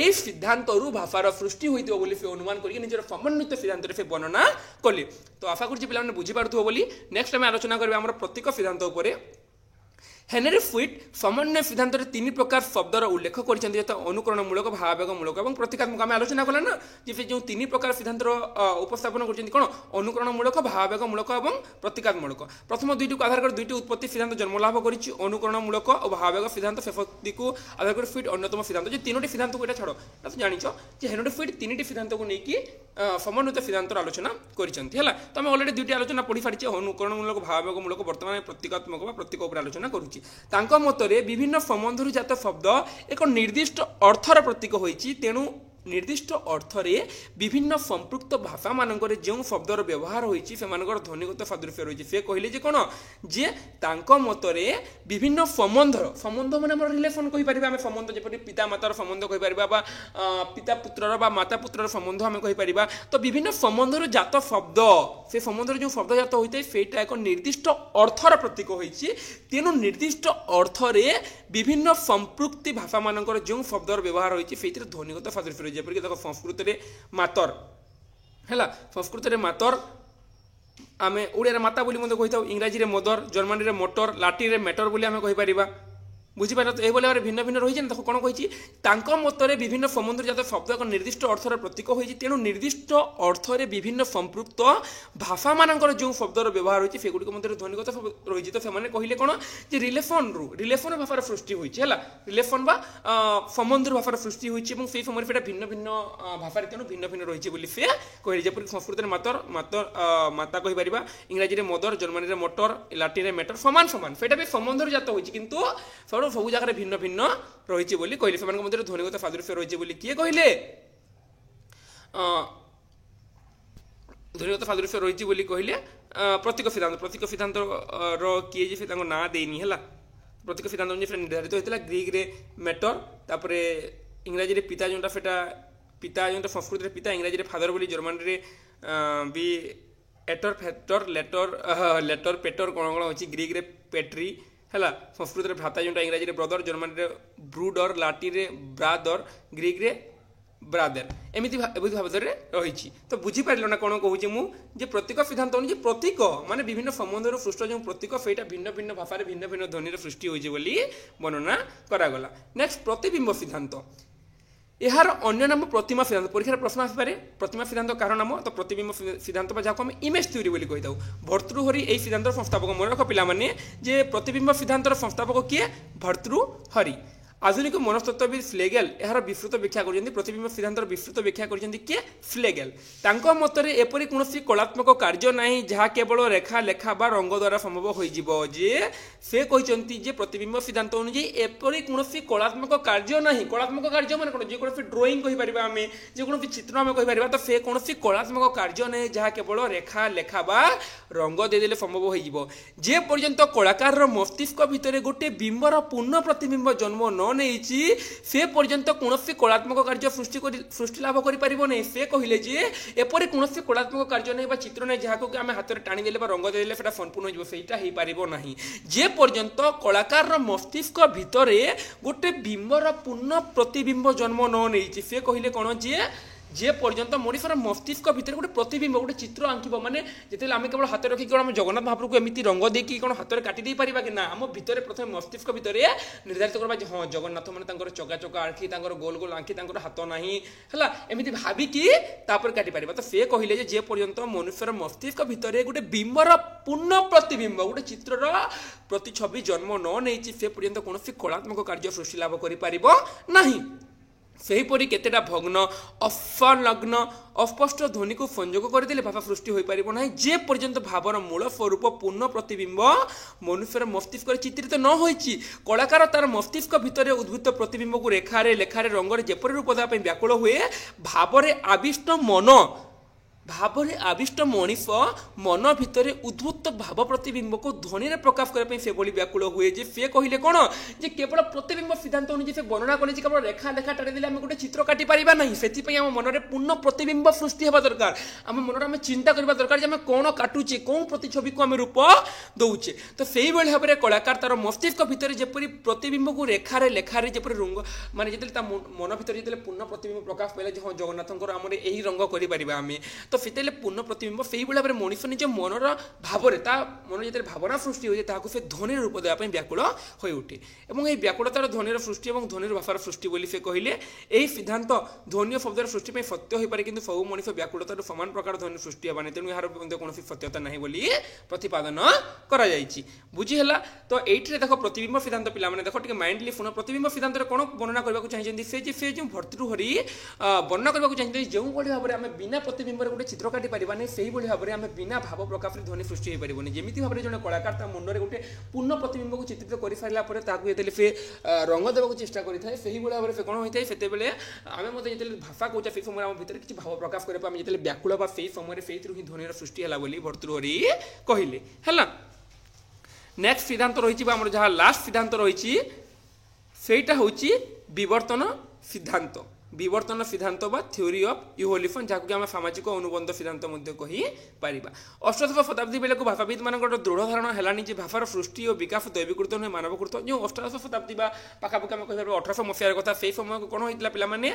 এই সিদ্ধান্তরু ভাষার সৃষ্টি হইতিব বলি সে অনুমান করি নিজের সমন্বিত সিদ্ধান্তের সে বর্ণনা কলে। তো আশা করছি পিলামানে বুঝিপারুথিব বলি। নেক্সট আমি আলোচনা করবি আমার প্রতীক সিদ্ধান্ত উপরে। হেনরি ফুইড সমন্বয় সিদ্ধান্তের 3 প্রকার শব্দর উল্লেখ করেছেন, যথা অনুকরণমূলক ভাবাবেগমূলক এবং প্রতীকাত্মক। আমি আলোচনা কলা না যে সে যে 3 প্রকার সিদ্ধান্তর উপস্থাপন করছেন কোণ অনুকরণমূলক ভাবাবেগমূলক এবং প্রতীকাত্মূলক। প্রথম দুইটিকে আধার করে 2টি উৎপত্তি সিদ্ধান্ত জন্মলাভ করেছি অনুকরণমূলক ও ভাবাবেগ সিদ্ধান্ত। শেষটিকে আধার করে ফুইড অন্যতম সিদ্ধান্ত। যে 3টি সিদ্ধান্তকে এটা ছাড় এটা তো জানিছ যে হেনরি ফুইড 3টি সিদ্ধান্তকে নিয়ে সমন্বিত সিদ্ধান্তর আলোচনা করেছেন। হল তো আমি অলরেডি 2টি আলোচনা পড়ি সারিছি অনুকরণমূলক ভাবাবেগমূলক, বর্তমানে প্রতীকাত্মক বা প্রতীক উপরে আলোচনা করুছি। তাঙ্ক মতরে বিভিন্ন সম্বন্ধরু জাত শব্দ এক নির্দিষ্ট অর্থর প্রতীক হয়েছি। তেণু নির্দিষ্ট অর্থরে বিভিন্ন সম্পৃক্ত ভাষা মানকরে যে শব্দর ব্যবহার হয়েছে সেমানকর ধ্বনিগত সাদৃশ্য রয়েছে। সে কহিলে যে কোণ যে তাঙ্ক মতরে বিভিন্ন সম্বন্ধ মানে আমার রিলেসন কইপারিবা। আমি সম্বন্ধ যেপরি পিতা মাতার সম্বন্ধ কইপারিবা বা পিতা পুত্রর বা মাতা পুত্রর সম্বন্ধ আমি কইপারিবা। তো বিভিন্ন সম্বন্ধর জাত শব্দ সে সম্বন্ধর যে শব্দ জাত হইଥାଏ সেইটা এক নির্দিষ্ট অর্থর প্রতীক হয়েছে। তেণু নির্দিষ্ট অর্থরে বিভিন্ন সম্পৃক্তি ভাষা মানকর যে শব্দর ব্যবহার হয়েছে সেইটির ধ্বনিগত সাদৃশ্য রয়েছে। যেপরিকি দেখো সংস্কৃতরে মাতর হল, সংস্কৃতরে মাতর আমি ওড়িয়ারে মাতা বলি মধ্যে কইথাও, ইংরাজীরে মদর, জর্মানিরে মোটর, লাটিনে মেটর বলে আমি কইপারিবা। বুঝিপার তো এইভাবে ভাবে ভিন্ন ভিন্ন রয়েছে। দেখো কোণ কইছি তাঙ্ক মতরে বিভিন্ন সম্বন্ধজাত শব্দ এক নির্দিষ্ট অর্থর প্রতীক হয়েছে। তেণু নির্দিষ্ট অর্থরে বিভিন্ন সম্পৃক্ত ভাষা মানকর যে শব্দর ব্যবহার হয়েছে সেগুলিক মধ্যে ধ্বনিগত রয়েছে। তো সেমানে কহিলে কোণ যে রিলেসন ভাষার সৃষ্টি হয়েছে হল, রিলেসন বা সম্বন্ধর ভাষার সৃষ্টি হয়েছে এবং সেই সময় সেটা ভিন্ন ভিন্ন ভাষার তেণু ভিন্ন ভিন্ন রয়েছে বলে সে কহিলে। যেপরি সংস্কৃতের মাতা কহিপারিবা, ইংরাজীরে মদর, জর্মানিরে মোটর, লাটিনে মেটর সমান সমান সেটা বি সম্বন্ধর জাত হয়েছে, কিন্তু সবু জায়গায় ভিন্ন ভিন্ন রয়েছে বলে কহিলে। সেମାନଙ୍କ মধ্যে ধ্বনিগত সাদৃশ্য রয়েছে বলে কিয়ে কহিলে? ধ্বনিগত সাদৃশ্য রয়েছে বলে কহিলে প্রতীক সিদ্ধান্ত। প্রতীক সিদ্ধান্তর কিয়ে যে সে তাঙ্ক না দেইনি হল। প্রতীক সিদ্ধান্ত অনুযায়ী সেটা নির্ধারিত হয়েছিল। গ্রিকরে মেটর, তারপরে ইংরাজীরে পিতা যেটা সেটা পিতা যেটা সংস্কৃতের পিতা, ইংরাজীরে ফাদর বলি, জর্মানিরে বি এটর ফেটর লেটর পেটর কোণ কোণ হচ্ছে, গ্রিকরে পেট্রি হল, সংস্কৃতরে ভ্রাতা যেটা ইংরাজীরে ব্রদর, জর্মানিরে ব্রুডর, লাটিনে ব্রাদর, গ্রিকরে ବ୍ରାଦର ଏମିତି ଭାବରେ ରହିଛି। ତ ବୁଝିପାରିଲ ନା କ'ଣ କହୁଛି ମୁଁ ଯେ ପ୍ରତୀକ ସିଦ୍ଧାନ୍ତ ଅନୁଯାୟୀ ପ୍ରତୀକ ମାନେ ବିଭିନ୍ନ ସମ୍ବନ୍ଧରୁ ସୃଷ୍ଟ ଯେଉଁ ପ୍ରତୀକ ସେଇଟା ଭିନ୍ନ ଭିନ୍ନ ଭାଷାରେ ଭିନ୍ନ ଭିନ୍ନ ଧ୍ୱନିର ସୃଷ୍ଟି ହୋଇଛି ବୋଲି ବର୍ଣ୍ଣନା କରାଗଲା। ନେକ୍ସଟ ପ୍ରତିବିମ୍ବ ସିଦ୍ଧାନ୍ତ। ଏହାର ଅନ୍ୟ ନାମ ପ୍ରତିମା ସିଦ୍ଧାନ୍ତ। ପରୀକ୍ଷାରେ ପ୍ରଶ୍ନ ଆସିପାରେ ପ୍ରତିମା ସିଦ୍ଧାନ୍ତ କାହାର ନାମ? ତ ପ୍ରତିବିମ୍ବ ସିଦ୍ଧାନ୍ତ ବା ଯାହାକୁ ଆମେ ଇମେଜ ଥ୍ୟୋରୀ ବୋଲି କହିଥାଉ। ଭର୍ତ୍ତୃହରି ଏହି ସିଦ୍ଧାନ୍ତର ସଂସ୍ଥାପକ। ମନେ ରଖ ପିଲାମାନେ ଯେ ପ୍ରତିବିମ୍ବ ସିଦ୍ଧାନ୍ତର ସଂସ୍ଥାପକ କିଏ? ଭର୍ତ୍ତୃହରି। ଆଧୁନିକ ମନସ୍ତତ୍ତ୍ୱବିଦ ସ୍ଲେଗେଲ ଏହାର ବିସ୍ତୃତ ବ୍ୟାଖ୍ୟା କରିଛନ୍ତି। ପ୍ରତିବିମ୍ବ ସିଦ୍ଧାନ୍ତର ବିସ୍ତୃତ ବ୍ୟାଖ୍ୟା କରିଛନ୍ତି କିଏ? ସ୍ଲେଗେଲ। ତାଙ୍କ ମତରେ ଏପରି କୌଣସି କଳାତ୍ମକ କାର୍ଯ୍ୟ ନାହିଁ ଯାହା କେବଳ ରେଖା ଲେଖା ବା ରଙ୍ଗ ଦ୍ୱାରା ସମ୍ଭବ ହୋଇଯିବ। ଯେ ସେ କହିଛନ୍ତି ଯେ ପ୍ରତିବିମ୍ବ ସିଦ୍ଧାନ୍ତ ଅନୁଯାୟୀ ଏପରି କୌଣସି କଳାତ୍ମକ କାର୍ଯ୍ୟ ନାହିଁ। କଳାତ୍ମକ କାର୍ଯ୍ୟ ମାନେ କ'ଣ? ଯେକୌଣସି ଡ୍ରଇଂ କହିପାରିବା ଆମେ, ଯେକୌଣସି ଚିତ୍ର ଆମେ କହିପାରିବା। ତ ସେ କୌଣସି କଳାତ୍ମକ କାର୍ଯ୍ୟ ନାହିଁ ଯାହା କେବଳ ରେଖା ଲେଖା ବା ରଙ୍ଗ ଦେଇଦେଲେ ସମ୍ଭବ ହୋଇଯିବ। ଯେ ପର୍ଯ୍ୟନ୍ତ କଳାକାରର ମସ୍ତିଷ୍କ ଭିତରେ ଗୋଟିଏ ବିମ୍ବର ପୂର୍ଣ୍ଣ ପ୍ରତିବିମ୍ବ ଜନ୍ମ ନ ନେଇଛି ସେ ପର୍ଯ୍ୟନ୍ତ କୌଣସି କଳାତ୍ମକ କାର୍ଯ୍ୟ ସୃଷ୍ଟି ଲାଭ କରିପାରିବ ନାହିଁ। ସେ କହିଲେ ଯେ ଏପରି କୌଣସି କଳାତ୍ମକ କାର୍ଯ୍ୟ ନାହିଁ ବା ଚିତ୍ର ନାହିଁ ଯାହାକୁ ଆମେ ହାତରେ ଟାଣିଦେଲେ ବା ରଙ୍ଗ ଦେଇଦେଲେ ସେଟା ସମ୍ପୂର୍ଣ୍ଣ ହୋଇଯିବ, ସେଇଟା ହେଇପାରିବ ନାହିଁ। ଯେ ପର୍ଯ୍ୟନ୍ତ କଳାକାରର ମସ୍ତିଷ୍କ ଭିତରେ ଗୋଟେ ବିମ୍ବର ପୂର୍ଣ୍ଣ ପ୍ରତିବିମ୍ବ ଜନ୍ମ ନ ନେଇଛି। ସେ କହିଲେ କ'ଣ ଯେ ପର୍ଯ୍ୟନ୍ତ ମଣିଷର ମସ୍ତିଷ୍କ ଭିତରେ ଗୋଟେ ପ୍ରତିବିମ୍ବ ଗୋଟେ ଚିତ୍ର ଆଙ୍କିବ ମାନେ ଯେତେବେଳେ ଆମେ କେବଳ ହାତରେ ରଖିକି କ'ଣ ଆମେ ଜଗନ୍ନାଥ ମହାପ୍ରଭୁକୁ ଏମିତି ରଙ୍ଗ ଦେଇକି କ'ଣ ହାତରେ କାଟି ଦେଇପାରିବା କି? ନା, ଆମ ଭିତରେ ପ୍ରଥମେ ମସ୍ତିଷ୍କ ଭିତରେ ନିର୍ଦ୍ଧାରିତ କରିବା ଯେ ହଁ ଜଗନ୍ନାଥ ମାନେ ତାଙ୍କର ଚକା ଚକା ଆଙ୍କି ତାଙ୍କର ଗୋଲ ଗୋଲ ଆଙ୍କି ତାଙ୍କର ହାତ ନାହିଁ ହେଲା ଏମିତି ଭାବିକି ତାପରେ କାଟିପାରିବା। ତ ସେ କହିଲେ ଯେ ପର୍ଯ୍ୟନ୍ତ ମନୁଷ୍ୟର ମସ୍ତିଷ୍କ ଭିତରେ ଗୋଟେ ବିମ୍ବର ପୂର୍ଣ୍ଣ ପ୍ରତିବିମ୍ବ ଗୋଟେ ଚିତ୍ରର ପ୍ରତିଛବି ଜନ୍ମ ନ ନେଇଛି ସେ ପର୍ଯ୍ୟନ୍ତ କୌଣସି କଳାତ୍ମକ କାର୍ଯ୍ୟ ସୃଷ୍ଟି ଲାଭ କରିପାରିବ ନାହିଁ। ସେହିପରି କେତେଟା ଭଗ୍ନ ଅସଂଲଗ୍ନ ଅସ୍ପଷ୍ଟ ଧ୍ୱନିକୁ ସଂଯୋଗ କରିଦେଲେ ଭାଷା ସୃଷ୍ଟି ହୋଇପାରିବ ନାହିଁ। ଯେ ପର୍ଯ୍ୟନ୍ତ ଭାବର ମୂଳ ସ୍ୱରୂପ ପୂର୍ଣ୍ଣ ପ୍ରତିବିମ୍ବ ମନୁଷ୍ୟର ମସ୍ତିଷ୍କରେ ଚିତ୍ରିତ ନ ହୋଇଛି କଳାକାର ତାର ମସ୍ତିଷ୍କ ଭିତରେ ଉଦ୍ଭୂତ ପ୍ରତିବିମ୍ବକୁ ରେଖାରେ ଲେଖାରେ ରଙ୍ଗରେ ଯେପରି ରୂପ ଦେବା ପାଇଁ ବ୍ୟାକୁଳ ହୁଏ ଭାବରେ ଆବିଷ୍ଟ ମଣିଷ ମନ ଭିତରେ ଉଦ୍ଭୁତ ଭାବ ପ୍ରତିବିମ୍ବକୁ ଧ୍ୱନିରେ ପ୍ରକାଶ କରିବା ପାଇଁ ସେଭଳି ବ୍ୟାକୁଳ ହୁଏ। ଯେ ସେ କହିଲେ କ'ଣ ଯେ କେବଳ ପ୍ରତିବିମ୍ବ ସିଦ୍ଧାନ୍ତ ଅନୁଯାୟୀ ସେ ବର୍ଣ୍ଣନା କଲେ ଯେ କେବଳ ରେଖା ଲେଖା ଟାଣିଦେଲେ ଆମେ ଗୋଟେ ଚିତ୍ର କାଟି ପାରିବା ନାହିଁ। ସେଥିପାଇଁ ଆମ ମନରେ ପୂର୍ଣ୍ଣ ପ୍ରତିବିମ୍ବ ସୃଷ୍ଟି ହେବା ଦରକାର। ଆମ ମନରେ ଆମେ ଚିନ୍ତା କରିବା ଦରକାର ଯେ ଆମେ କ'ଣ କାଟୁଛେ କେଉଁ ପ୍ରତିଛବିକୁ ଆମେ ରୂପ ଦେଉଛେ। ତ ସେଇଭଳି ଭାବରେ କଳାକାର ତାର ମସ୍ତିଷ୍କ ଭିତରେ ଯେପରି ପ୍ରତିବିମ୍ବକୁ ରେଖାରେ ଲେଖାରେ ଯେପରି ରଙ୍ଗ ମାନେ ଯେତେବେଳେ ତା ମନ ଭିତରେ ଯେତେବେଳେ ପୂର୍ଣ୍ଣ ପ୍ରତିବିମ୍ବ ପ୍ରକାଶ ପାଇଲା ଯେ ହଁ ଜଗନ୍ନାଥଙ୍କର ଆମର ଏହି ରଙ୍ଗ କରିପାରିବା ଆମେ ତ ସେତେବେଳେ ପୂର୍ଣ୍ଣ ପ୍ରତିବିମ୍ବ ସେଇଭଳି ଭାବରେ ମଣିଷ ନିଜ ମନର ଭାବରେ ତା ମନ ଯେତେବେଳେ ଭାବନା ସୃଷ୍ଟି ହୋଇଯାଏ ତାହାକୁ ସେ ଧ୍ୱନିର ରୂପ ଦେବା ପାଇଁ ବ୍ୟାକୁଳ ହୋଇ ଉଠେ ଏବଂ ଏହି ବ୍ୟାକୁଳତାର ଧ୍ୱନିର ସୃଷ୍ଟି ଏବଂ ଧ୍ୱନିର ଭାଷାର ସୃଷ୍ଟି ବୋଲି ସେ କହିଲେ। ଏହି ସିଦ୍ଧାନ୍ତ ଧ୍ୱନି ଶବ୍ଦର ସୃଷ୍ଟି ପାଇଁ ସତ୍ୟ ହୋଇପାରେ କିନ୍ତୁ ସବୁ ମଣିଷ ବ୍ୟାକୁଳତାରୁ ସମାନ ପ୍ରକାର ଧ୍ୱନି ସୃଷ୍ଟି ହେବା ନାହିଁ ତେଣୁ ଏହାର ମଧ୍ୟ କୌଣସି ସତ୍ୟତା ନାହିଁ ବୋଲି ପ୍ରତିପାଦନ କରାଯାଇଛି। ବୁଝି ହେଲା? ତ ଏଇଠିରେ ଦେଖ ପ୍ରତିବିମ୍ବ ସିଦ୍ଧାନ୍ତ ପିଲାମାନେ ଦେଖ ଟିକେ ମାଇଣ୍ଡଲି ଶୁଣ। ପ୍ରତିବିମ୍ବ ସିଦ୍ଧାନ୍ତରେ କ'ଣ ବର୍ଣ୍ଣନା କରିବାକୁ ଚାହିଁଛନ୍ତି ସେ ଯେଉଁ ଭର୍ତ୍ତୃହରି ବର୍ଣ୍ଣନା କରିବାକୁ ଚାହିଁଛନ୍ତି ଯେଉଁଭଳି ଭାବରେ ଆମେ ବିନା ପ୍ରତିବିମ୍ବରେ ଗୋଟେ ଚିତ୍ର କାଟି ପାରିବାନି ସେଇଭଳି ଭାବରେ ଆମେ ବିନା ଭାବ ପ୍ରକାଶରେ ଧ୍ୱନି ସୃଷ୍ଟି ହୋଇପାରିବନି। ଯେମିତି ଭାବରେ ଜଣେ କଳାକାର ତା ମୁଣ୍ଡରେ ଗୋଟେ ପୂର୍ଣ୍ଣ ପ୍ରତିବିମ୍ବକୁ ଚିତ୍ରିତ କରିସାରିଲା ପରେ ତାହାକୁ ଯେତେବେଳେ ସେ ରଙ୍ଗ ଦେବାକୁ ଚେଷ୍ଟା କରିଥାଏ ସେହିଭଳି ଭାବରେ ସେ କ'ଣ ହୋଇଥାଏ ସେତେବେଳେ ଆମେ ମଧ୍ୟ ଯେତେବେଳେ ଭାଷା କହୁଛେ ସେହି ସମୟରେ ଆମ ଭିତରେ କିଛି ଭାବ ପ୍ରକାଶ କରିବା ଆମେ ଯେତେବେଳେ ବ୍ୟାକୁଳ ବା ସେହି ସମୟରେ ସେଇଥିରୁ ହିଁ ଧ୍ୱନିର ସୃଷ୍ଟି ହେଲା ବୋଲି ଭର୍ତ୍ତୃହରି କହିଲେ ହେଲା। ନେକ୍ସଟ ସିଦ୍ଧାନ୍ତ ରହିଛି ବା ଆମର ଯାହା ଲାଷ୍ଟ ସିଦ୍ଧାନ୍ତ ରହିଛି ସେଇଟା ହେଉଛି ବିବର୍ତ୍ତନ ସିଦ୍ଧାନ୍ତ। ବିବର୍ତ୍ତନ ସିଦ୍ଧାନ୍ତ ବା ଥିଓରି ଅଫ୍ ଇଭଲ୍ୟୁସନ୍ ଯାହାକୁ ଆମେ ସାମାଜିକ ଅନୁବନ୍ଧ ସିଦ୍ଧାନ୍ତ ମଧ୍ୟ କହିପାରିବା। ଅଷ୍ଟାଦଶ ଶତାବ୍ଦୀ ବେଳକୁ ଭାଷାବିତ୍ ମାନଙ୍କର ଦୃଢ଼ ଧାରଣା ହେଲାଣି ଯେ ଭାଷାର ସୃଷ୍ଟି ଓ ବିକାଶ ଦୈବିକୃତ ନୁହେଁ ମାନବକୃତ। ଯେଉଁ ଅଷ୍ଟାଦଶ ଶତାବ୍ଦୀ ବା ପାଖାପାଖି ଆମେ କହିପାରିବା 1800 ମସିହାର କଥା ସେଇ ସମୟକୁ କ'ଣ ହୋଇଥିଲା ପିଲାମାନେ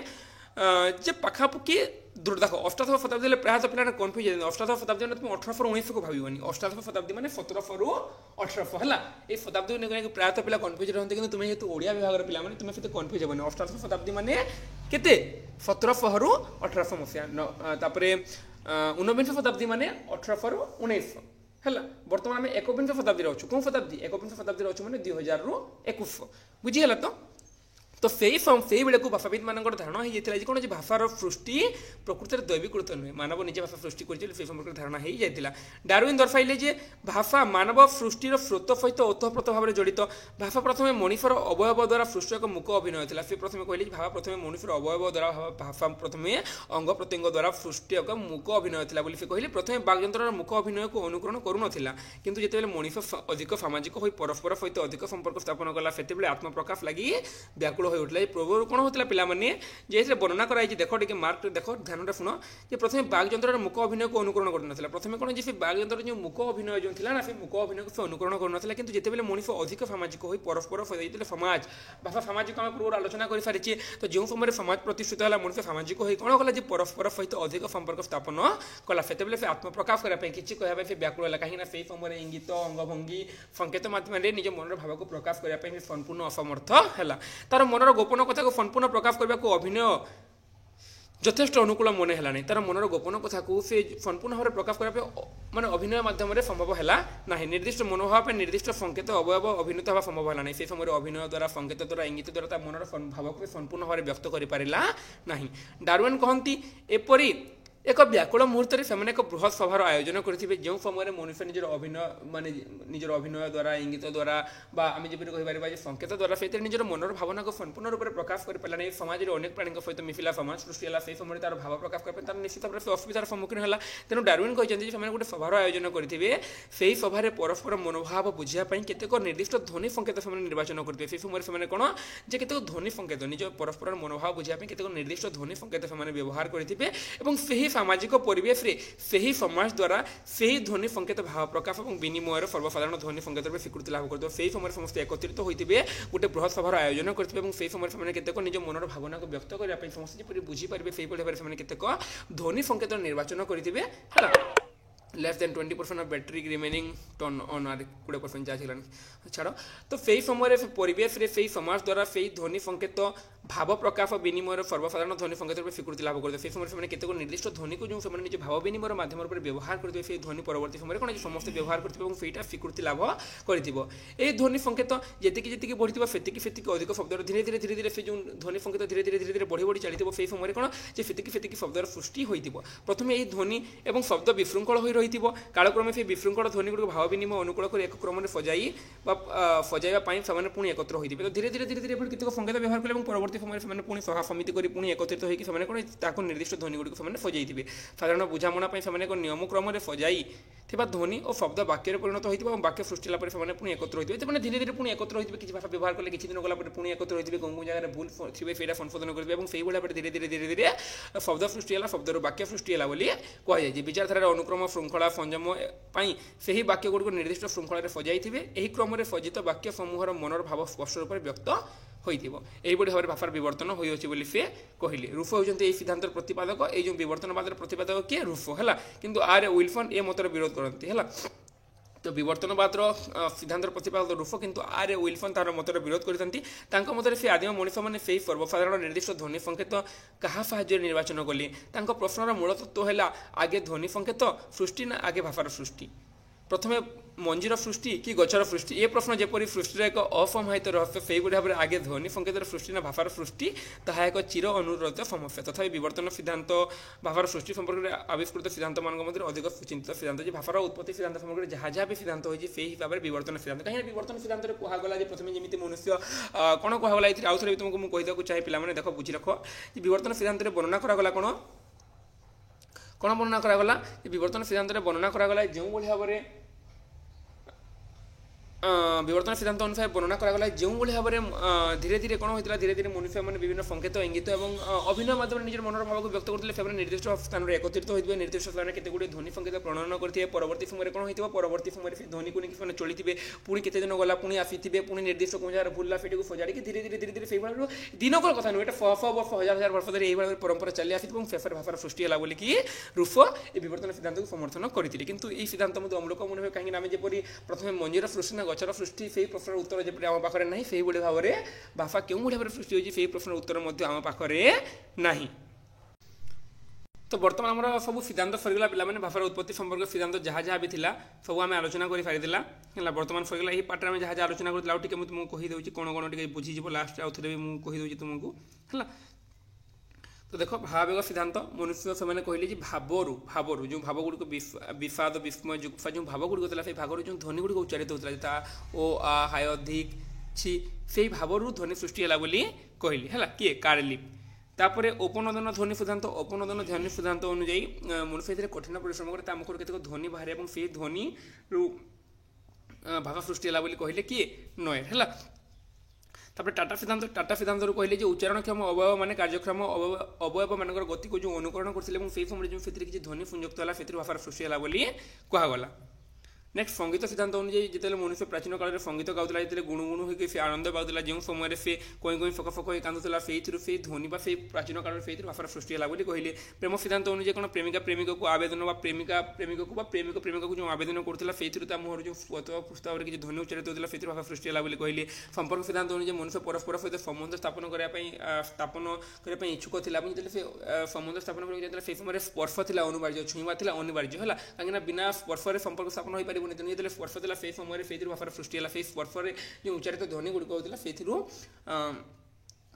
ଯେ ପାଖାପାଖି ଦେଖ ଅଷ୍ଟାଦଶ ଶତାବ୍ଦୀ ହେଲେ ପ୍ରାୟତଃ ପିଲାମାନେ କନଫ୍ୟୁଜ୍ ହେଇଛନ୍ତି। ଅଷ୍ଟାଦଶ ଶତାବ୍ଦୀ ମାନେ তুমি 1800 1900 ଭାବିବନି। ଅଷ୍ଟାଦଶ ଶତାବ୍ଦୀ ମାନେ 1700 1800 ହେଲା এই ଶତାବ୍ଦୀକୁ ନେଇକି ପ୍ରାୟତଃ ପିଲା କନଫ୍ୟୁଜ୍ ରହନ୍ତି କିନ୍ତୁ ତୁମେ ଯେହେତୁ ଓଡ଼ିଆ ବିଭାଗର ପିଲାମାନେ ତୁମେ ସେତେ କନଫ୍ୟୁଜ୍ ହେବନି। ଅଷ୍ଟାଦଶ ଶତାବ୍ଦୀ ମାନେ କେତେ 1700 1800 ମସିହା ତାପରେ ঊনবিଂଶ ଶତାବ୍ଦୀ ମାନେ 1800 1900 ହେଲା। ବର୍ତ୍ତମାନ ଆମେ ଏକବିଂଶ ଶତାବ୍ଦୀରେ ଅଛୁ। କେଉଁ ଶତାବ୍ଦୀ? ଏକବିଂଶ ଶତାବ୍ଦୀରେ ଅଛୁ ମାନେ 2000 ରୁ 2100 ବୁଝିହେଲା ତ? ତ ସେଇବେଳକୁ ଭାଷାବିତ୍ ମାନଙ୍କର ଧାରଣା ହେଇଯାଇଥିଲା ଯେ କ'ଣ ଯେ ଭାଷାର ସୃଷ୍ଟି ପ୍ରକୃତରେ ଦୈବିକୃତ ନୁହେଁ ମାନବ ନିଜେ ଭାଷା ସୃଷ୍ଟି କରିଛି ସେହି ସମ୍ପର୍କରେ ଧାରଣା ହେଇଯାଇଥିଲା। ଡାରୱିନ୍ ଦର୍ଶାଇଲେ ଯେ ଭାଷା ମାନବ ସୃଷ୍ଟିର ସ୍ରୋତ ସହିତ ଓତଃପ୍ରୋତ ଭାବରେ ଜଡ଼ିତ। ଭାଷା ପ୍ରଥମେ ମଣିଷର ଅବୟବ ଦ୍ୱାରା ସୃଷ୍ଟ ଏକ ମୁକ ଅଭିନୟ ଥିଲା। ସେ ପ୍ରଥମେ କହିଲେ ଯେ ଭାଷା ପ୍ରଥମେ ମଣିଷର ଅବୟବ ଦ୍ୱାରା ଭାଷା ପ୍ରଥମେ ଅଙ୍ଗ ପ୍ରତ୍ୟଙ୍ଗ ଦ୍ୱାରା ସୃଷ୍ଟି ଏକ ମୁକ ଅଭିନୟ ଥିଲା ବୋଲି ସେ କହିଲେ। ପ୍ରଥମେ ବାକ୍ଯନ୍ତ୍ରର ମୁକ ଅଭିନୟକୁ ଅନୁକରଣ କରୁନଥିଲା କିନ୍ତୁ ଯେତେବେଳେ ମଣିଷ ଅଧିକ ସାମାଜିକ ହୋଇ ପରସ୍ପର ସହିତ ଅଧିକ ସମ୍ପର୍କ ସ୍ଥାପନ କଲା ସେତେବେଳେ ଆତ୍ମପ୍ରକାଶ ଲାଗି ବ୍ୟାକୁଳ ହୋଇ ଉଠିଲା। ଏ ପୂର୍ବରୁ କ'ଣ ହେଉଥିଲା ପିଲାମାନେ ଯେ ଏଥିରେ ବର୍ଣ୍ଣନା କରାଯାଇଛି ଦେଖ ଟିକେ ମାର୍କ ଦେଖ ଧ୍ୟାନରେ ଶୁଣ ଯେ ପ୍ରଥମେ ବାକ୍ଯନ୍ତ୍ରର ମୁକ ଅଭିନୟକୁ ଅନୁକରଣ କରୁନଥିଲା। ପ୍ରଥମେ କ'ଣ ଯେ ସେ ବାକ୍ଯନ୍ତ୍ରର ଯେଉଁ ମୁକ ଅଭିନୟ ଯେଉଁ ଥିଲା ନା ସେ ମୂକ ଅଭିନୟକୁ ସେ ଅନୁକରଣ କରୁନଥିଲା କିନ୍ତୁ ଯେତେବେଳେ ମଣିଷ ଅଧିକ ସାମାଜିକ ହୋଇ ପରସ୍ପର ଯେତେବେଳେ ସମାଜ ଭାଷା ସାମାଜିକ ଆମେ ପୂର୍ବରୁ ଆଲୋଚନା କରିସାରିଛେ ତ ଯେଉଁ ସମୟରେ ସମାଜ ପ୍ରତିଷ୍ଠିତ ହେଲା ମଣିଷ ସାମାଜିକ ହୋଇ କ'ଣ କଲା ଯେ ପରସ୍ପର ସହିତ ଅଧିକ ସମ୍ପର୍କ ସ୍ଥାପନ କଲା ସେତେବେଳେ ସେ ଆତ୍ମପ୍ରକାଶ କରିବା ପାଇଁ କିଛି କହିବା ପାଇଁ ସେ ବ୍ୟାକୁଳ ହେଲା କାହିଁକିନା ସେହି ସମୟରେ ଇଙ୍ଗିତ ଅଙ୍ଗଭଙ୍ଗୀ ସଂକେତ ମାଧ୍ୟମରେ ନିଜ ମନର ଭାବକୁ ପ୍ରକାଶ କରିବା ପାଇଁ ସେ ସମ୍ପୂର୍ଣ୍ଣ ଅସମର୍ଥ ହେଲା ତାର ମନର ଗୋପନ କଥାକୁ ସମ୍ପୂର୍ଣ୍ଣ ପ୍ରକାଶ କରିବାକୁ ଅଭିନୟ ଯଥେଷ୍ଟ ଅନୁକୂଳ ମନେ ହେଲାନି ତାର ମନର ଗୋପନ କଥାକୁ ସେ ସମ୍ପୂର୍ଣ୍ଣ ଭାବରେ ପ୍ରକାଶ କରିବା ପାଇଁ ମାନେ ଅଭିନୟ ମାଧ୍ୟମରେ ସମ୍ଭବ ହେଲା ନାହିଁ ନିର୍ଦ୍ଦିଷ୍ଟ ମନୋଭାବ ପାଇଁ ନିର୍ଦ୍ଦିଷ୍ଟ ସଂକେତ ଅବୟବ ଅଭିନୀତ ହେବା ସମ୍ଭବ ହେଲା ନାହିଁ ସେ ସମୟରେ ଅଭିନୟ ଦ୍ୱାରା ସଂକେତ ଦ୍ୱାରା ଇଙ୍ଗିତ ଦ୍ୱାରା ତା ମନର ଭାବକୁ ସମ୍ପୂର୍ଣ୍ଣ ଭାବରେ ବ୍ୟକ୍ତ କରିପାରିଲା ନାହିଁ ଡାରୱିନ୍ କହନ୍ତି ଏପରି ଏକ ବ୍ୟାକୁଳ ମୁହୂର୍ତ୍ତରେ ସେମାନେ ଏକ ବୃହତ୍ ସଭାର ଆୟୋଜନ କରିଥିବେ ଯେଉଁ ସମୟରେ ମନୁଷ୍ୟ ନିଜର ଅଭିନୟ ମାନେ ନିଜର ଅଭିନୟ ଦ୍ୱାରା ଇଙ୍ଗିତ ଦ୍ୱାରା ବା ଆମେ ଯେପରି କହିପାରିବା ଯେ ସଂକେତ ଦ୍ୱାରା ସେଥିରେ ନିଜର ମନର ଭାବନାକୁ ସମ୍ପୂର୍ଣ୍ଣ ରୂପରେ ପ୍ରକାଶ କରିପାରିଲା ନାହିଁ ସମାଜରେ ଅନେକ ପ୍ରାଣୀଙ୍କ ସହିତ ମିଶିଲା ସମାଜ ସୃଷ୍ଟି ହେଲା ସେହି ସମୟରେ ତାର ଭାବ ପ୍ରକାଶ କରିବା ପାଇଁ ତାର ନିଶ୍ଚିତ ଭାବରେ ସେ ଅସୁବିଧାର ସମ୍ମୁଖୀନ ହେଲା ତେଣୁ ଡାରୱିନ୍ କହିଛନ୍ତି ଯେ ସେମାନେ ଗୋଟେ ସଭାର ଆୟୋଜନ କରିଥିବେ ସେହି ସଭାରେ ପରସ୍ପର ମନୋଭାବ ବୁଝିବା ପାଇଁ କେତେକ ନିର୍ଦ୍ଦିଷ୍ଟ ଧ୍ୱନି ସଂକେତ ସେମାନେ ନିର୍ବାଚନ କରିଥିବେ ସେହି ସମୟରେ ସେମାନେ କ'ଣ ଯେ କେତେକ ଧ୍ୱନି ସଂକେତ ନିଜ ପରସ୍ପରର ମନୋଭାବ ବୁଝିବା ପାଇଁ କେତେକ ନିର୍ଦ୍ଦିଷ୍ଟ ଧ୍ୱନି ସଂକେତ ସେମାନେ ବ୍ୟବହାର କରିଥିବେ ଏବଂ ସେହି ସାମାଜିକ ପରିବେଶରେ ସେହି ସମାଜ ଦ୍ୱାରା ସେହି ଧ୍ୱନି ସଂକେତ ଭାବ ପ୍ରକାଶ ଏବଂ ବିନିମୟର ସର୍ବସାଧାରଣ ଧ୍ୱନି ସଂକେତ ରୂପେ ସ୍ୱୀକୃତି ଲାଭ କରିଥିବ ସେହି ସମୟରେ ସମସ୍ତେ ଏକତ୍ରିତ ହୋଇଥିବେ ଗୋଟେ ବୃହତ୍ ସଭାର ଆୟୋଜନ କରିଥିବେ ଏବଂ ସେହି ସମୟରେ ସେମାନେ କେତେକ ନିଜ ମନର ଭାବନାକୁ ବ୍ୟକ୍ତ କରିବା ପାଇଁ ସମସ୍ତେ ଯେପରି ବୁଝିପାରିବେ ସେହିଭଳି ଭାବରେ ସେମାନେ କେତେକ ଧ୍ୱନି ସଂକେତ ନିର୍ବାଚନ କରିଥିବେ ହେଲା less than 20% of battery remaining on আর 20% চার্জ হেলানি ছাড় তো সেই সময়ের পরিবেশে সেই সমাজ দ্বারা সেই ধ্বনি সংকেত ভাব প্রকাশ বিনিময়ের সর্বসাধারণ ধ্বনি সংকেত রূপে স্বীকৃতি লাভ করতে সেই সময় সেমানে কেতক নির্দিষ্ট ধ্বনিকে যে সেমানে নিজ ভাব বিনিময়ের মাধ্যম রূপে ব্যবহার করতে সেই ধ্বনি পরবর্তী সময় কোন সমস্ত ব্যবহার করতে এবং সেইটা স্বীকৃতি লাভ করিথিব এই ধ্বনি সংকেত যেতিকি যেতিকি বড়িথিব সেতিকি সেতিকি অধিক শব্দর ধীরে ধীরে ধীরে ধীরে সেই যে ধ্বনি সংকেত ধীরে ধীরে ধীরে ধীরে বড়ি বড়ি চালিথিব সেই সময় কোন যে সেতিকি সেতিকি শব্দর সৃষ্টি হইথিব প্রথমে এই ধ্বনি এবং শব্দ বিশৃঙ্খল হয়ে রহিথিব কালক্রমে সেই বিশৃঙ্খল ধ্বনিগুড়ি ভাব বিনিময় অনুকূল করে এক ক্রমে সজাই বা সজাইবা পাই সেমানে পুଣି একত্র হইথিবে তো ধীরে ধীরে ধীরে ধীরে এভাবে কেতক সংকেত ব্যবহার কলে এবং পরবর্তী সময় সেমানে পুଣି সভা সমিতি করে পুଣି একত্রিত হইকি সেমানে কোন তাকে নির্দিষ্ট ধ্বনিগুড়ি সেমানে সজাইথিবে সাধারণ বুঝামଣା পাই সেমানে এক নিয়ম ক্রমে সজাই থিবা ধ্বনি ও শব্দ বাক্যের পরিণত হইথিবে এবং বাক্য সৃষ্টি হলা পরে সেমানে পুଣି একত্র হইথিবে সেমানে ধীরে ধীরে পুଣି একত্র হইথিবে কিছু ভাষা ব্যবহার করলে কিছু দিন গলা পরে পুଣି একত্র হইথিবে কোন কোন জায়গায় ভুল থিবে সেটা সংশোধন করবে এবং সেইভাবে পরে ধীরে ধীরে ধীরে ধীরে শব্দ সৃষ্টি হলা শব্দর বাক্য সৃষ্টি হলা বলি কুহযায় যে বিচারধারার অনুক্রম শৃঙ্খলা সংযম পাই ସେହି ବାକ୍ୟଗୁଡ଼ିକୁ ନିର୍ଦ୍ଦିଷ୍ଟ ଶୃଙ୍ଖଳାରେ ସଜାଇଥିବେ ଏହି କ୍ରମରେ ସଜ୍ଜିତ ବାକ୍ୟ ସମୂହର ମନର ଭାବ ସ୍ପଷ୍ଟ ରୂପରେ ବ୍ୟକ୍ତ ହୋଇଥିବ ଏହିଭଳି ଭାବରେ ଭାଷାର ବିବର୍ତ୍ତନ ହୋଇଅଛି ବୋଲି ସେ କହିଲେ ରୁଫୋ ହେଉଛନ୍ତି ଏହି ସିଦ୍ଧାନ୍ତର ପ୍ରତିପାଦକ ଏଇ ଯେଉଁ ବିବର୍ତ୍ତନବାଦର ପ୍ରତିପାଦକ କିଏ ରୁଫୋ ହେଲା କିନ୍ତୁ ଆରେ ୱିଲସନ୍ ଏ ମତର ବିରୋଧ କରନ୍ତି ହେଲା তো বিবর্তনবাদর সিদ্ধান্তর প্রতিপাদক রুফো কিন্তু আর এ উইলসন তার মতরে বিরোধ করে তাঁর মতরে সে আদিম মনিষ মানে সেই সর্বসাধারণ নির্দিষ্ট ধ্বনি সংকেত কাহা সাহায্যে নির্বাচন কলে তাঁর প্রশ্নর মূল তত্ত্ব হল আগে ধ্বনি সংকেত সৃষ্টি না আগে ভাষার সৃষ্টি প্রথমে মঞ্জির সৃষ্টি কি গছর সৃষ্টি এ প্রশ্ন যেপরি সৃষ্টির এক অসমাহিত রহস্য সেইভাবে ভাবে আগে ধ্বনি সংকেতের সৃষ্টি না ভাষার সৃষ্টি তাহা এক চির অনুরোধ সমস্যা তথাপি বিবর্তন সিদ্ধান্ত ভাষার সৃষ্টি সম্পর্কে আবিষ্কৃত সিদ্ধান্ত মান মধ্যে অধিক সুচিন্তিত সিদ্ধান্ত যে ভাষার উৎপত্তি সিদ্ধান্ত সম্পর্কে যাহা যাহা বি সিদ্ধান্ত হয়েছে সেই হিসাবে বিবর্তন সিদ্ধান্ত কাহিঁকি বিবর্তন সিদ্ধান্তের কুহগলা যে প্রথমে যেমি মনুষ্য কোণ কুহগলা এটি আউথরে তোমাকে মু কহিদেବାକୁ চাহে পিলামানে দেখ বুঝি রাখ যে বিবর্তন সিদ্ধান্তের বর্ণনা করাগলা কোণ কোণ বর্ণনা করাগলা যে বিবর্তন সিদ্ধান্তের বর্ণনা করাগলা যেভাবে ভাবে বিবর্তন সিদ্ধান্ত অনুসারে বর্ণনা করা গলা যেভাবে ভাবে ধীরে ধীরে কোণ হয়েছিল ধীরে ধীরে মনুষ্য মানে বিভিন্ন সংকেত ইঙ্গিত এবং অভিনয় মাধ্যমে নিজের মনের ভাবকে ব্যক্ত করলে সেমানে নির্দিষ্ট স্থাନରେ একত্রিত হইবে নির্দিষ্ট স্থানে কেতেগুড়ি ধ্বনি সংকেত প্রণয়ন করথিবে পরবর্তী সময় কোণ হইতিব পরবর্তী সময় সেই ধ্বনিকে নেকি মানে চলিথিবে পুଣି কেতে দিন গলা পুଣି আসিথিবে পুଣି নির্দিষ্ট কোন জায়গায় ভুললা সেটাকে সজাড়িকি ধীরে ধীরে ধীরে ধীরে সেইভাবে দিনকর কথা নয় এটা বর্ষ হাজার হাজার বর্ষ ধরে এইভাবে পরম্পরা চালি আসিথিব এবং শেষের ভাষার সৃষ্টি হলা বলি কি রুফো এই বিবর্তন সিদ্ধান্তকে সমর্থন করিଥିଲେ কিন্তু এই সিদ্ধান্ত মধ্যে অমূলক মনে হয় কাহিঁকি আমি যেপরি প্রথমে মঞ্জির সৃষ্টি না গছর সৃষ্টি সেই প্রশ্নের উত্তর যেপরি আমার পাখে না সেইভাবে ভাবে ভাষা কেউভাবে ভাবে সৃষ্টি হয়েছে সেই প্রশ্নের উত্তর মধ্যে আমার পাখে না তো বর্তমান আমরা সব সিদ্ধান্ত সরিগলা পিলামানে ভাষার উৎপত্তি সম্পর্কে সিদ্ধান্ত যাহা যাহা বি লা সব আমি আলোচনা করে সারিদেলা হল বর্তমান সরিগলা এই পার্টরে আমি যাহা যাহা আলোচনা করতে আউ টিকে তোমাকে কহিদেছি কোণ কোণ টিকে বুঝিযোগ লাস্টে আউথরে বি মু কহিদেছি তোমাকে হল তো দেখ ভাবাবেগ সিদ্ধান্ত মনুষ্য সেমানে কহিলে যে ভাবরু যে ভাবগুড়িক বিষাদ বিস্ময় যুগফা যে ভাবগুড়িক লা সেই ভাগর যে ধ্বনিগুড়িক উচ্চারিত হচ্ছিল তা ও আ হায় অধিক ছি সেই ভাবরু ধ্বনি সৃষ্টি হলা বলি কহিলি হল কিଏ কার্লিপ তারপরে উপনদন ধ্বনি সিদ্ধান্ত উপনদন ধ্বনি সিদ্ধান্ত অনুযায়ী মনুষ্য এতে কঠিন পরিশ্রম করে তা মুখর কেতক ধ্বনি বাহারে এবং সেই ধ্বনি ভাষা সৃষ্টি হলা বলি কহিলে কিଏ নয়ের হল তারপরে টাটা সিদ্ধান্তর কহিলে যে উচ্চারণক্ষম অবয়ব মানে কার্যক্ষম অবয়ব মানকর গতিকে যে অনুকরণ করছিল এবং সেই সময় যে সেটি কিছু ধ্বনি সংযুক্ত হলা সেটি ভাষার সৃষ্টি হলা বলি কুহগলা नेक्स्ट संगीत सिद्धांत अनुଯାयी जिते मनुष्य प्राचीन काल में संगीत गाउला जिते गुणुगुणु होकर से आनंद पाला जो समय से कोई कोई फक फक कांदुला से ध्वनि से प्राचीन काल से भाषार सृष्टि है बोली कहले प्रेम सिद्धांत अनुଯାयी कौन प्रेमिका प्रेमिक को आवेदन प्रेमिका प्रेमिक को प्रेमिक प्रेमिक को जो आवेदन करूला से मुहर जो पुस्तक किसी ध्वनि उच्चारित होता है भाषा सृष्टि है बोली कहले संपर्क सिद्धांत अनुଯାयी मनुष्य परस्पर सहित संबंध स्थापन करने इच्छुक था संबंध स्थापन कर समय स्पर्श था अनिवार्य छुईवा था अनिवार्य है कहीं बिना स्पर्श संपर्क स्थापन हो पारे तेणु जो स्पर्श था से समय से भाषार सृष्टि है स्पर्श जो उच्चारित ध्वनि गुड़िक होता है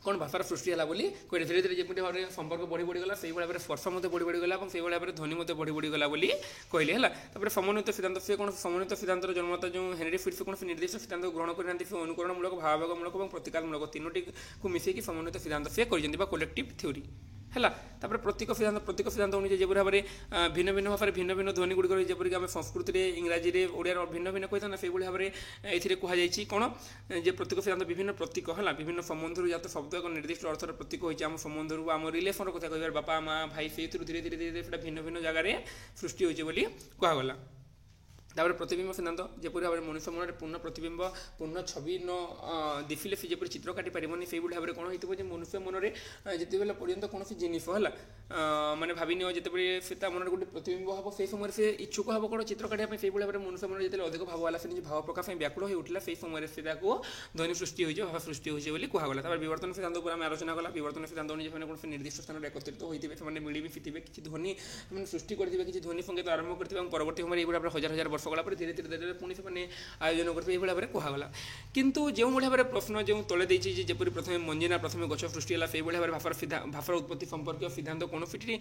कौन भाषार सृष्टि है बोली कहे धीरे धीरे जमी भाव में संपर्क बढ़ी बढ़ीगला से भाव में स्पर्श बढ़ी बढ़ीगला और से भाव में ध्वनि बढ़ी बढ़ीगला बोली कहले है समन्वित सिद्धांत से कौन समन्वित सिद्धांत जन्मता जो हेनरी फिट्ज कौन निर्दिष्ट सिद्धांत ग्रहण करना अनुकरणमूलक भावावेगमूलक और प्रतिकात्मूलक तीनोटी को मिसेकी समन्वित सिद्धांत से कलेक्टिव थ्योरी है प्रतीक सिद्धांत अनुଯାयी जो भाव में भिन्न भिन्न भाव में भिन्न भिन्न ध्वनि गुड़िक जपरिक आम संस्कृत इंग्राजी में ओडिया भिन्न भिन्न कही था से भाव में ये कहुई कौन जे प्रतीक सिद्धांत विभिन्न प्रतीक है विभिन्न संबंध जात शब्द एक निर्दिष्ट अर्थर प्रतीक होती आम संबंध आम रिलेसन कथा कह बापा माँ भाई से धीरे धीरे धीरे धीरे भिन्न भिन्न जगह सृष्टि होती कहगला तापर प्रतिबिंब सिद्धांत जपरी भाव में मनुष्य मन में पूर्ण प्रतिबिंब पूर्ण छवि न देखिले से जपरी चित्र काटी पारिबनी से भाव में कौन हो मनुष्य मन में जिते पर्यंत कौन जिनिस है माने भावी नियो जिते से मन गोटे प्रतिबिंब हम से समय से इच्छुक हम कौन चित्र काटा से भाव में मनुष्य मन जो अधिक भाव आला से निज भाव प्रकाश व्याकुल हो उठला से समय से ध्वनि सृष्टि हो भाव सृष्टि हो कहगला तापर विवर्तन सिद्धांत पर आम आलोचना कला विवर्तन सिद्धांत अनुसार कौन निर्दिष्ट स्थान एकत्रित होते हैं मिली मिशिथे किसी ध्वनि सृष्टि करेंगे किसी ध्वनि संकेत आरंभ करते परवर्ती समय ये हजार हजार वर्ष गला धीरे धीरे धीरे पुणी से आयोजन करते भाव में कहगला किंतु जो भाव में प्रश्न जो तले देती जपरी प्रथम मंजिना प्रथम गछ सृष्टि है से भाव में भाषार उत्पत्ति संपर्क सिद्धांत कौन फिटी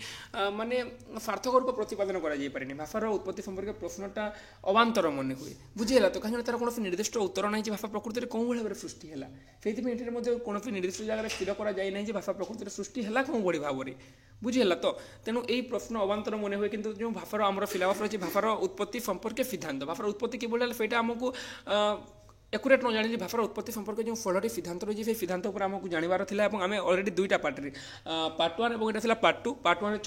माने सार्थक रूप प्रतिपादन कर भाषार उत्पत्ति संपर्क प्रश्नटा अवांतर मन हुए बुझीगला तो कहीं तार कौन निर्दिष्ट उत्तर ना भाषा प्रकृति में कौन भाव में सृष्टि है से कौन निर्दिष्ट जगह स्थिर कर भाषा प्रकृति सृष्टि है कौन भाई भाव में बुझीगला तो तेणु यही प्रश्न अवांतर मन हुए कि जो भाषार आम सिलेबस रही भाषार उत्पत्ति संपर्क सिद्धांत भाषार उत्पत्ति किभली से आमको एकुरेट न जानी भाषार उत्पत्ति संपर्क जो 16टी सिद्धांत रही है सिद्धांत पर आमको जानवर था आम अलरेडी दुईटा पार्टे पार्ट 1 और ये पार्ट 2 पार्ट 1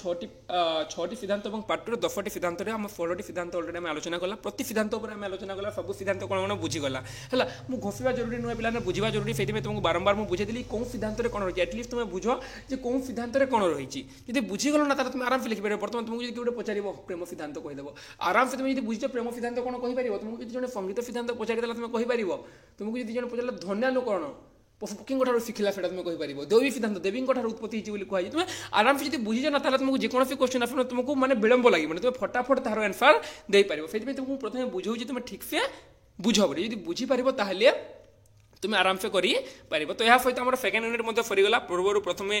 6टी सिद्धांत और पार्ट 2 10टी सिद्धांत आम 16टी सिद्धांत अलरेडी आम आलोचना कला प्रति सिद्धांत पर आम आलोचना कला सब सिद्धांत कौन कौन बुझीगला है मुझे घोषा जरूरी नुआ पिला बुझा जरूरी से तुमको बारंबार मुझे बुझेदी कौन सिद्धांत कौन रही एटलिस्ट तुम बुझ जे कौन सिद्धांत कौन रही जी बुझीगल ना तुम आराम से लिखिपार बर्तमान तुमको जो गोटे पचार प्रेम सिद्धांत कहीदेव आराम से तुम बुझे प्रेम सिद्धांत कौन कहीपर तुमको जो संगीत सिद्धांत पचारिदेला तुम कहीपर तुमको जो जन पचार धन्यानुकरण पशुपक्षी शिखला से तुम कहीपर देवी सिद्धांत देवी उत्पत्ति कहुई तुम आराम से बुझीज ना तुमको जेकोसी क्वेश्चन आस तुमको मैंने विलंब लगे तुम फटाफट तार आंसर दे पार से तुमको प्रथम बुझाऊँ तुम ठीक से बुझ बोली जो बुझीपार ताहले तुम आराम से कर तो यह सहित आम सेकेंड यूनिट सरीगला पूर्व प्रथम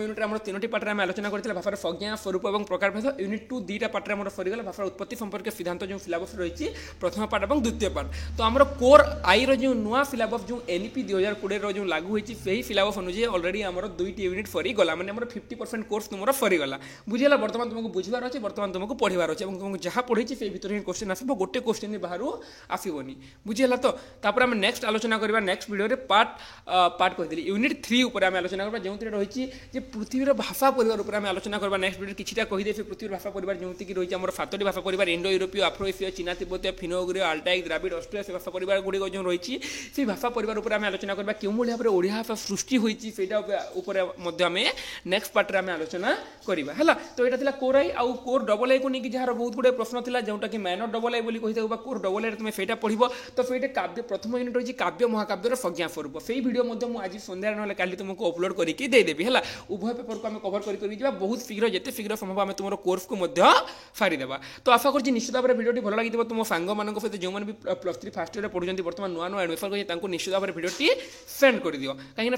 यूनिट में 3टी पार्टे में आलोचना करते भाषार संज्ञा स्वरूप और प्रकारभेद यूनिट 2 2टा पार्टे में सरीगला भाषार उत्पत्ति संपर्क सिद्धांत जो सिलेबस रही प्रथम पार्ट और द्वितीय पार्ट तो आम कोर आई रो नुआ सिलेबस जो एनईपी 2020 जो लागू होती से सिलेबस अनुसार अलरेडी आम 2टी यूनिट सरीगला मैंने 50% कोर्स तुम सरीगला बुझीगला बर्तमान तुमको बुझार अच्छे बर्तमान तुमको पढ़ार अच्छे तुमको जहाँ पढ़ी से भर ही क्वेश्चन आसो गोटे क्वेश्चन बाहर आसबनी बुझीगला तो आम नेक्स्ट आलोचना करवा नेक्स्ट वीडियो पार्ट कही यूनिट 3 उपर आम आलोचना करवा जो रही पृथ्वीर भाषा परिवार उपर आम आलोचना करवा नेक्स्ट वीडियो किछिटा कहीदे पृथ्वी भाषा परिवार जो रही आम 7टी भाषा परिवार इंडो यूरोपीय आफ्रो एशिया चीना तिब्बतीय फिनोग्रीय अल्टाइक द्राविड ऑस्ट्रिया से भाषा परिवार गुड़िक जो रही से भाषा परिवार उपर आम आलोचना करवा क्यों भाव में ओडिया भाषा सृष्टि होती नेक्स्ट पार्ट में आलोचना करवा है तो यहाँ था कोर आई आउ कोर डबल आई को लेकिन जार बहुत गुड़े प्रश्न था जोटा कि माइनर डबल आई बोली कही कोर डबल आई तुम से पढ़ो तो से काव्य प्रथम यूनिट रही काव्य महाकाव्यर संज्ञा स्वरूप से भिडियो आज सन्धार ना कल तुमको अपलोड करके देदेवी है उभय पेपर को आम कवर कर बहुत शीघ्र जिते शीघ्र संभव आम तुम कोर्स को सारीदेवा तो आशा कर निश्चित भाव में भिडियो भल लगी तुम सांग मान सहित जो मैंने प्लस 3 फास्ट ईयर पढ़ुं बर्तमान नुआ नुआ एडमिशन कर निश्चित भाव में भिडियो सेंड कर दियो कहीं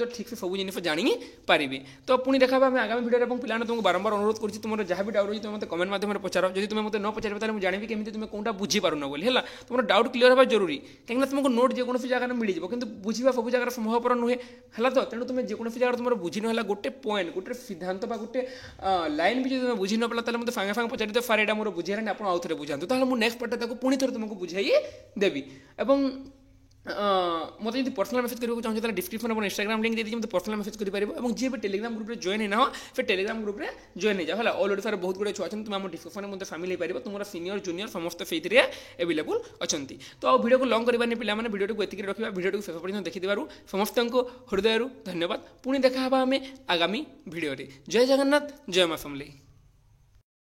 ठीक से सब जिन जानीपारे तो पुणी देखा आम आगामी भिडियो पिला तुमको बारंबार अनुरोध कर तुम जहाँ भी डाउट रही तुम कमेंट माध्यम पचार जब तुम मतलब न पचार तो मुझे जानवी केमी तुम कौटा बुझीपार बोली है तुम डाउट क्लीयर होगा जरूरी कहीं तुमको नोट जेकोसी जगह मिल जाए कि बुझा सब जगह संभवपर नुहे है तो तेणु तुम जेकोसी जगह तुम बुझी ना गोटे पॉइंट गोटे सिद्धांत गोटे लाइन भी जो तुम बुझी न पाला मतलब सांगे सांगे पचारि सार यहाँ मोर बुझे आउ थे बुझातु तो मुझे नेक्स्ट पार्ट पुणी थे तुमको बुझाई देवी एवं ମୋତେ ଯଦି ପର୍ସନାଲ ମେସେଜ କରିବାକୁ ଚାହୁଁଛ ତାହେଲେ ଡିସ୍କ୍ରିପ୍ସନ୍ ଆପଣ ଇନଷ୍ଟାଗ୍ରାମ ଲିଙ୍କ୍ ଦେଇଦେଇଛି ମୋତେ ପର୍ସନାଲ ମେସେଜ କରିପାରିବ ଏବଂ ଯିଏ ବି ଟେଲିଗ୍ରାମ ଗ୍ରୁପ୍ରେ ଜଏନ୍ ହେଇନା ସେ ଟେଲିଗ୍ରାମ ଗ୍ରୁପ୍ରେ ଜଏନ୍ ହେଇଯାଅ ହେଲା ଅଲ୍ ଓଡ଼ିଶାର ବହୁତ ଗୁଡ଼ିଏ ଛୁଆ ଅଛନ୍ତି ତୁମେ ଆମ ଡିସ୍କ୍ରିପ୍ସନ୍ରେ ମଧ୍ୟ ସାମିଲ ହେଇପାରିବ ତୁମର ସିନିୟର ଜୁନିୟର ସମସ୍ତେ ସେଇଥିରେ ଆଭେଲେବୁଲ୍ ଅଛନ୍ତି ତ ଆଉ ଭିଡ଼ିଓକୁ ଲଙ୍ଗ୍ କରିବାନି ପିଲାମାନେ ଭିଡ଼ିଓଟିକୁ ଏତିକି ରଖିବା ଭିଡ଼ିଓଟିକୁ ଶେଷ ପର୍ଯ୍ୟନ୍ତ ଦେଖିଥିବାରୁ ସମସ୍ତଙ୍କୁ ହୃଦୟରୁ ଧନ୍ୟବାଦ ପୁଣି ଦେଖା ହେବା ଆମେ ଆଗାମୀ ଭିଡ଼ିଓରେ ଜୟ ଜଗନ୍ନାଥ ଜୟ ମା ସମଲେଇ।